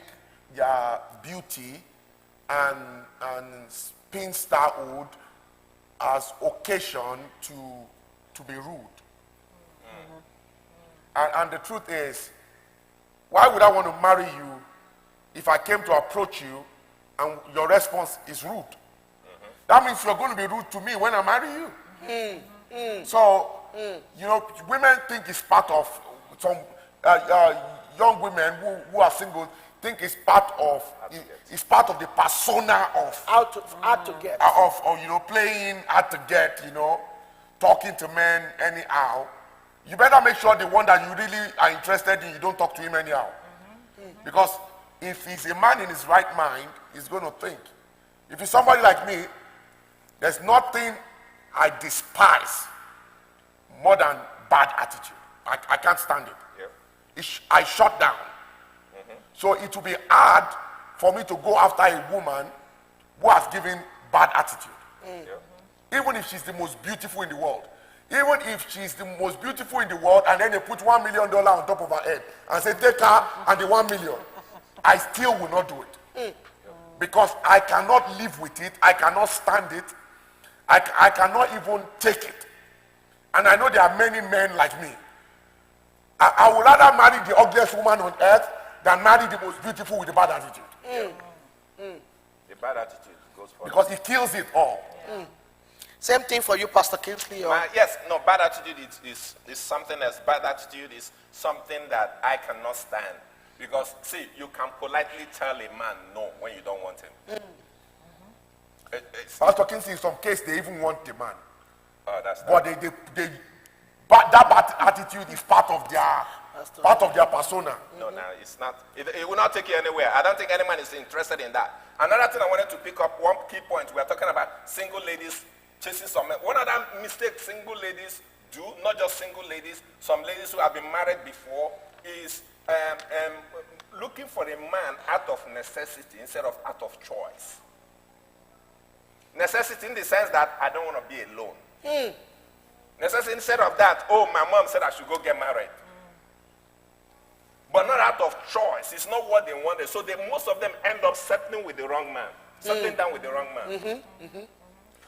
their beauty and spinsterhood as occasion to be rude. And the truth is, why would I want to marry you if I came to approach you and your response is rude? That means you're going to be rude to me when I marry you. So, you know, women think it's part of some young women who are single think it's part of the persona of hard to get. Of you know, playing hard to get, you know, talking to men anyhow. You better make sure the one that you really are interested in, you don't talk to him anyhow. Because if he's a man in his right mind, he's going to think. If he's somebody like me, there's nothing I despise more than bad attitude. I can't stand it. Yeah. I shut down. So it will be hard for me to go after a woman who has given bad attitude. Even if she's the most beautiful in the world. Even if she's the most beautiful in the world, and then they put $1 million on top of her head and say, take her and the 1 million. I still will not do it. Because I cannot live with it. I cannot stand it. I cannot even take it. And I know there are many men like me. I would rather marry the ugliest woman on earth than marry the most beautiful with a bad attitude. The bad attitude goes for Because it kills it all. Same thing for you, Pastor Kingsley. yes, no, bad attitude is something else. Bad attitude is something that I cannot stand. Because, see, you can politely tell a man no when you don't want him. Pastor Kingsley, in some case, they even want the man. Oh, that's But that bad attitude is part of their persona. No, it's not. It will not take you anywhere. I don't think any man is interested in that. Another thing I wanted to pick up, one key point, we are talking about single ladies chasing some men. One other mistake single ladies do, not just single ladies, some ladies who have been married before, is looking for a man out of necessity instead of out of choice. Necessity in the sense that I don't want to be alone. Necessity instead of that, oh, my mom said I should go get married. But not out of choice. It's not what they wanted. So most of them end up settling with the wrong man. Settling down with the wrong man.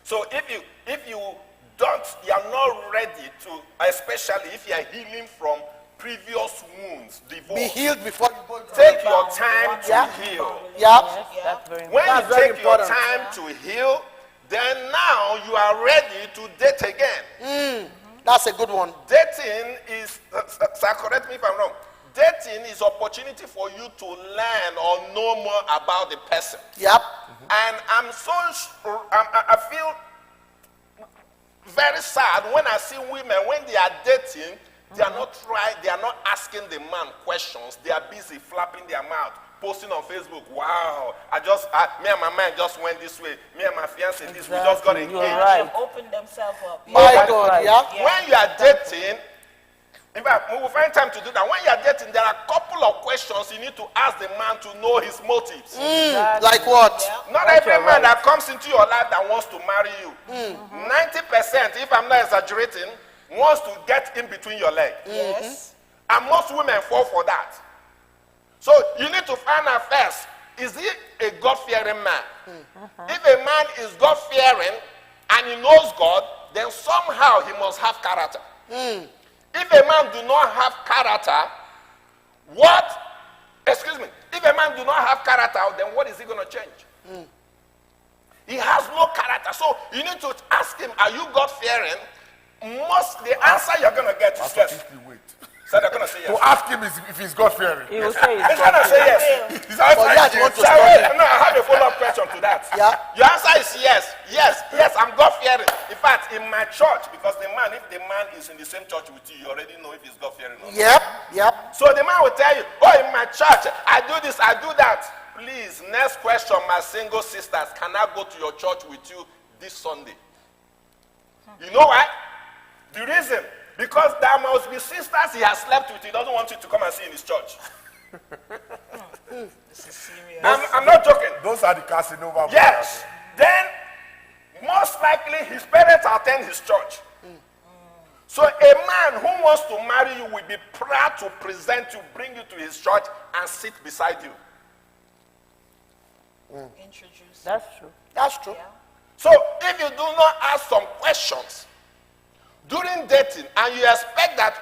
So if you are not ready to, especially if you are healing from previous wounds, divorce. Be healed before you go. Take your time to heal. Yeah. That's very important. When That's you very take your important. time to heal, then now you are ready to date again. That's a good one. Dating is, sir, correct me if I'm wrong. Dating is opportunity for you to learn or know more about the person. Yep. And I feel very sad when I see women, when they are dating, they are not trying, they are not asking the man questions. They are busy flapping their mouth, posting on Facebook, wow, me and my man just went this way. Me and my fiancé this, we just got engaged. You're right. They've opened themselves up. My God, yeah. When you are dating, in fact, we will find time to do that. When you are dating, there are a couple of questions you need to ask the man to know his motives. Like what? Yeah. Not That's every your man right. that comes into your life that wants to marry you. 90%, if I'm not exaggerating, wants to get in between your legs. Yes. And most women fall for that. So you need to find out first, is he a God-fearing man? If a man is God-fearing and he knows God, then somehow he must have character. If a man do not have character, if a man do not have character, then what is he going to change? He has no character. So you need to ask him, are you God-fearing? The answer you're going to get is yes. So they're going to say yes. To ask him if he's God-fearing. He will say He's going to say yes. His answer is yes. So no, I have a follow-up question to that. Yeah. Your answer is yes. Yes, I'm God-fearing. In fact, in my church, because if the man is in the same church with you, you already know if he's God-fearing or not. Yep. So the man will tell you, in my church, I do this, I do that. Please, next question, my single sisters, can I go to your church with you this Sunday? You know why? The reason, because there must be sisters he has slept with, he doesn't want you to come and see in his church. This is serious. I'm not joking. Those are the Casanova. Yes. Then, most likely, his parents attend his church. So a man who wants to marry you will be proud to present you, bring you to his church, and sit beside you. Introduce. That's true. That's true. Yeah. So if you do not ask some questions during dating, and you expect that,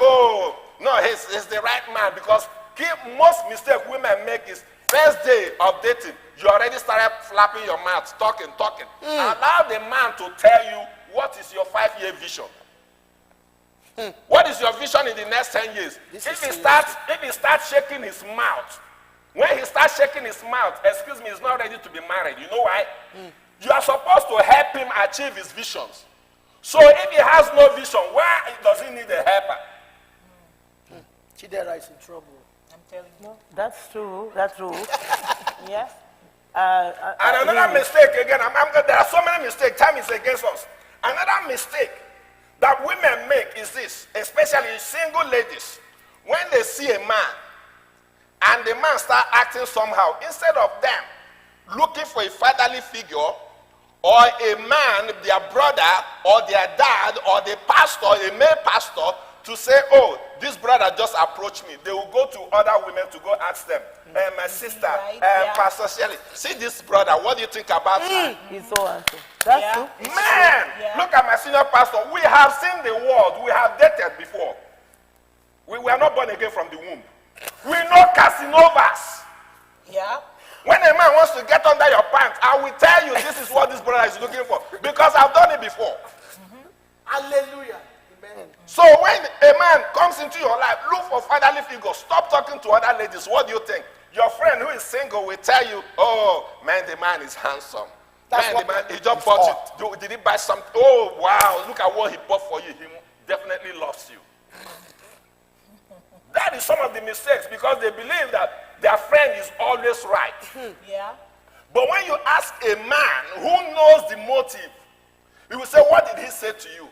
he's the right man, because most mistake women make is first day of dating, you already started flapping your mouth, talking. Allow the man to tell you what is your 5-year vision. What is your vision in the next 10 years? If he starts shaking his mouth, when he starts shaking his mouth, he's not ready to be married. You know why? You are supposed to help him achieve his visions. So if he has no vision, why does he need a helper? Citadel is in trouble. I'm telling you. That's true. Yes. And another mistake again, there are so many mistakes, time is against us. Another mistake that women make is this, especially single ladies. When they see a man, and the man start acting somehow, instead of them looking for a fatherly figure, or a man, their brother, or their dad, or the pastor, a male pastor, to say, this brother just approached me. They will go to other women to go ask them, my sister, Right, yeah. Pastor Shelley, see this brother, what do you think about him? He's so handsome. That's Yeah. true. Man, Yeah. look at my senior pastor. We have seen the world. We have dated before. We were not born again from the womb. We know Casanovas. Yeah. When a man wants to get under your pants, I will tell you this is what this brother is looking for, because I've done it before. Hallelujah. Amen. So when a man comes into your life, look for fatherly figures. Stop talking to other ladies. What do you think? Your friend who is single will tell you, the man is handsome. That's Man, the what man, he just bought it. Did he buy something? Oh, wow, look at what he bought for you. He definitely loves you. That is some of the mistakes, because they believe that their friend is always right. Yeah. But when you ask a man who knows the motive, he will say, what did he say to you?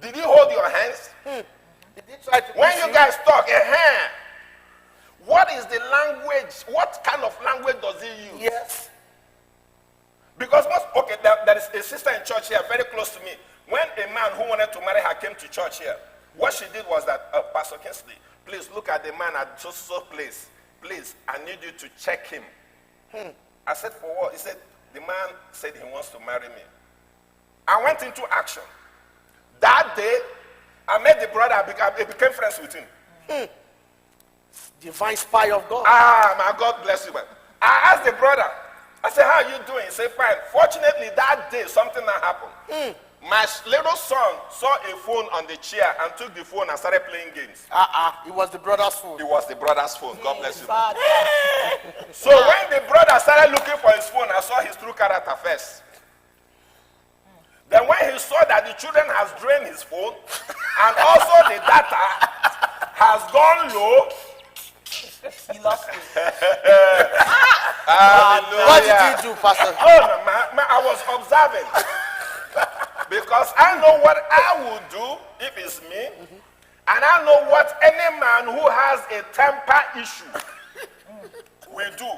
Did he hold your hands? Did he try to When push you guys talk, what is the language? What kind of language does he use? Yes. Because there is a sister in church here, very close to me. When a man who wanted to marry her came to church here, what she did was that, Pastor Kinsley, please look at the man at so place. Please, I need you to check him. I said, for what? He said, the man said he wants to marry me. I went into action. That day, I met the brother. I became friends with him. Divine spy of God. My God bless you, man. I asked the brother, I said, how are you doing? He said, fine. Fortunately, that day, something that happened. My little son saw a phone on the chair and took the phone and started playing games. It was the brother's phone. It was the brother's phone. God bless you. Father. So when the brother started looking for his phone, I saw his true character first. Then when he saw that the children has drained his phone, and also the data has gone low, He lost it. What did he do, Pastor? no, man, I was observing. Because I know what I would do if it's me, and I know what any man who has a temper issue will do.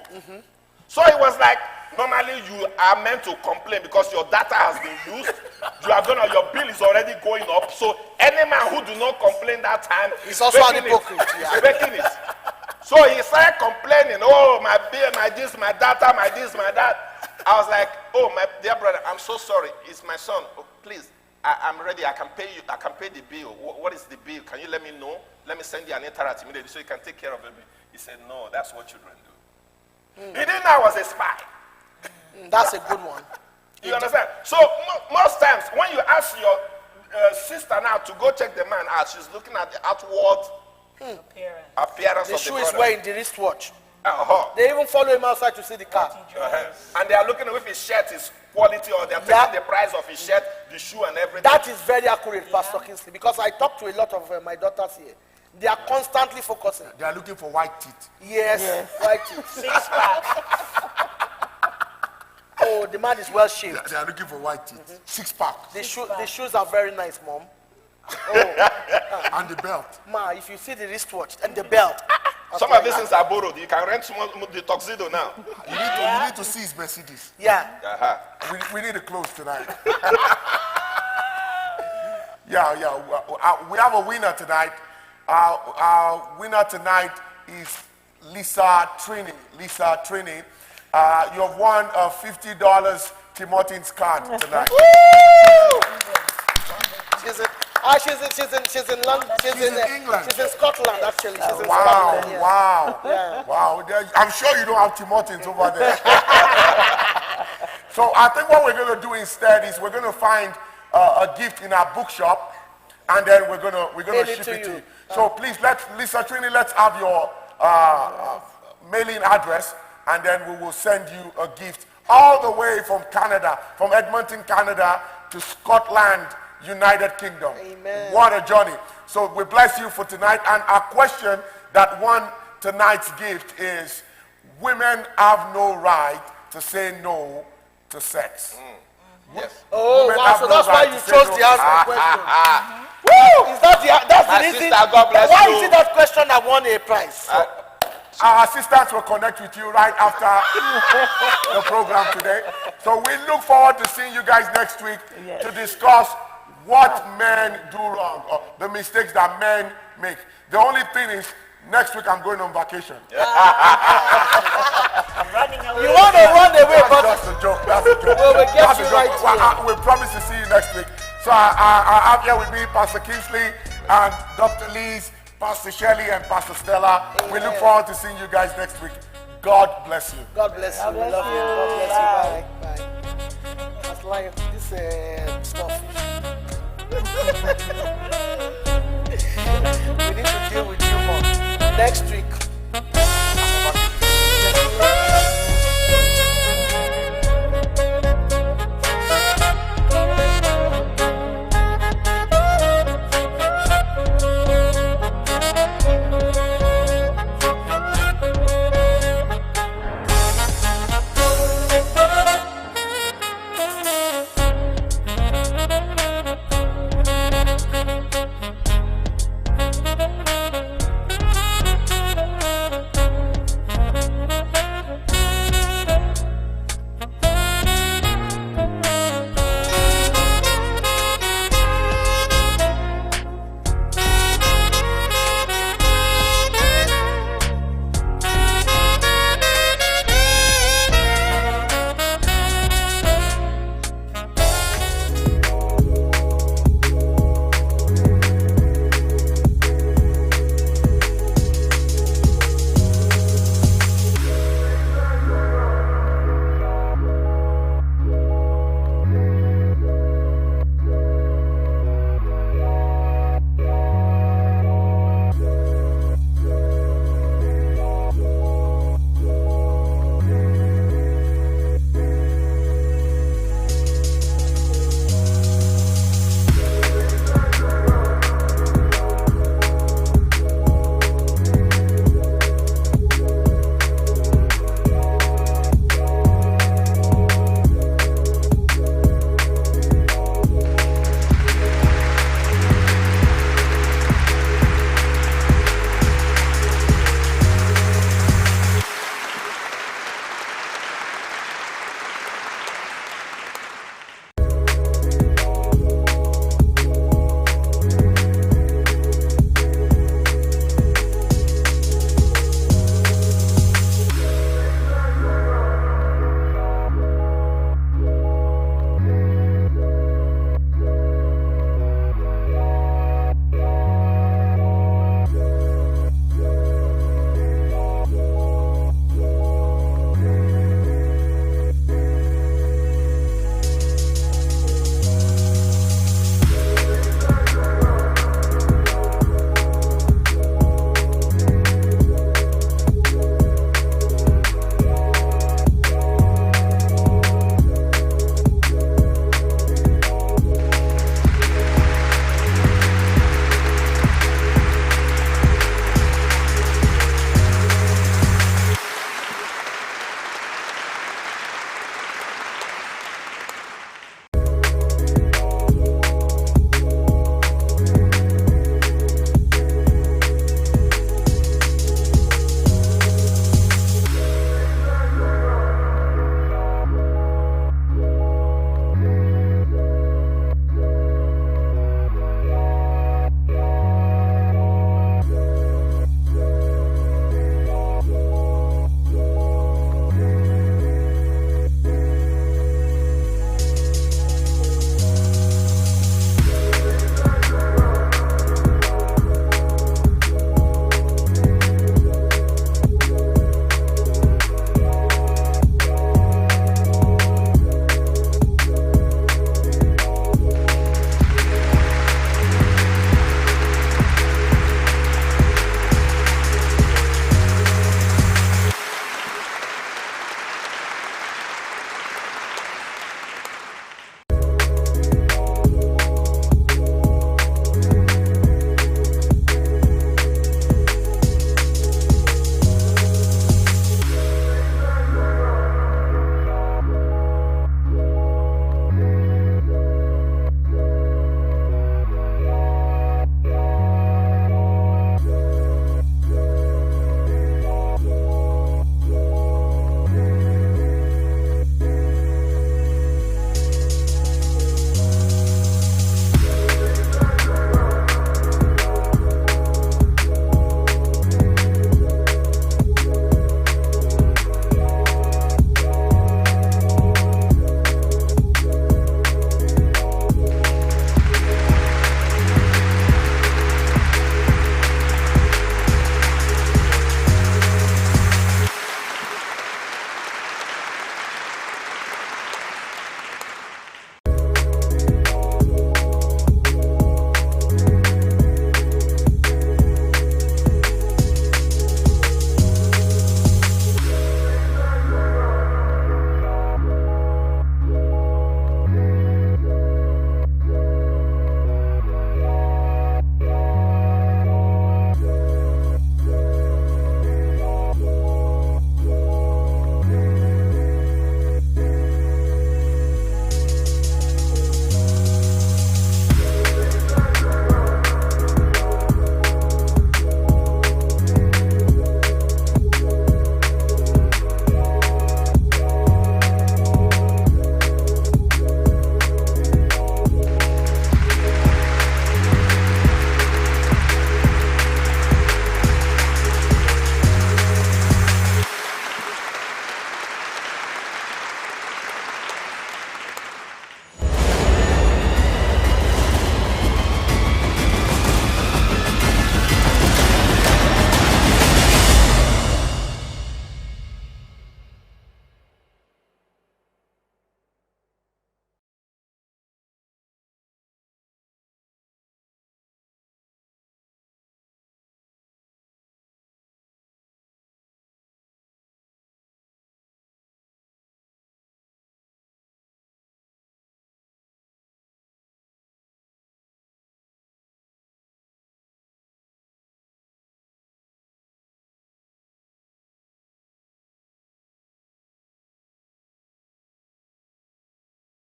So it was like, normally you are meant to complain because your data has been used. Your bill is already going up. So any man who do not complain that time He's also an faking it. hypocrite, yeah. Faking it. So he started complaining, oh, my bill, my this, my data, my this, my that. I was like, oh, my dear brother, I'm so sorry. It's my son. Oh, please, I'm ready. I can pay you. I can pay the bill. What is the bill? Can you let me know? Let me send you an internet immediately so you can take care of it. He said, no, that's what children do. He didn't know I was a spy. That's a good one. You understand? So most times when you ask your sister now to go check the man out, she's looking at the outward appearance The of shoe the is brother. wearing the wristwatch. Uh-huh. They even follow him outside to see the car. And they are looking if his shirt is quality or they are taking the price of his shirt, the shoe and everything. That is very accurate, Pastor Kingsley, because I talk to a lot of my daughters here. They are constantly focusing. They are looking for white teeth. Yes, right. Six pack. Oh, the man is well shaped. They are looking for white teeth. Six pack. The shoes are very nice, Mom. Oh, And the belt. ma, if you see the wristwatch and the belt. Some of these things are borrowed. You can rent the tuxedo now. You need to see his Mercedes. Yeah. Uh-huh. We need to close tonight. We have a winner tonight. Our winner tonight is Lisa Trini. Lisa Trini. You have won a $50 Tim Hortons card tonight. She's in London. She's in England. She's in Scotland, actually. She's in Wow, Scotland. Yeah. wow, Yeah. wow. I'm sure you don't have Tim Hortons over there. So I think what we're going to do instead is we're going to find a gift in our bookshop, and then we're going to ship it to you. So please, Lisa Trini, let's have your mailing address, and then we will send you a gift all the way from Canada, from Edmonton, Canada to Scotland, United Kingdom. Amen. What a journey. So we bless you for tonight. And our question that won tonight's gift is, women have no right to say no to sex. Yes. Oh, Women wow. have So no that's why right you to say chose no the to answer sex. question. Woo! Is that's My the reason? sister, God bless Why you. is it that question I won a prize? Our assistants will connect with you right after the program today. So we look forward to seeing you guys next week to discuss what men do wrong, or the mistakes that men make. The only thing is, next week I'm going on vacation. Running away. You want to run away, but That's a joke. That's a joke. Well, we'll get That's a you joke. right Well, we promise to see you next week. So I have here with me Pastor Kingsley and Dr. Lees, Pastor Shelley, and Pastor Stella. We look forward to seeing you guys next week. God bless you. God bless you. We love you. God bless you. Bye. Bye. That's like this stuff.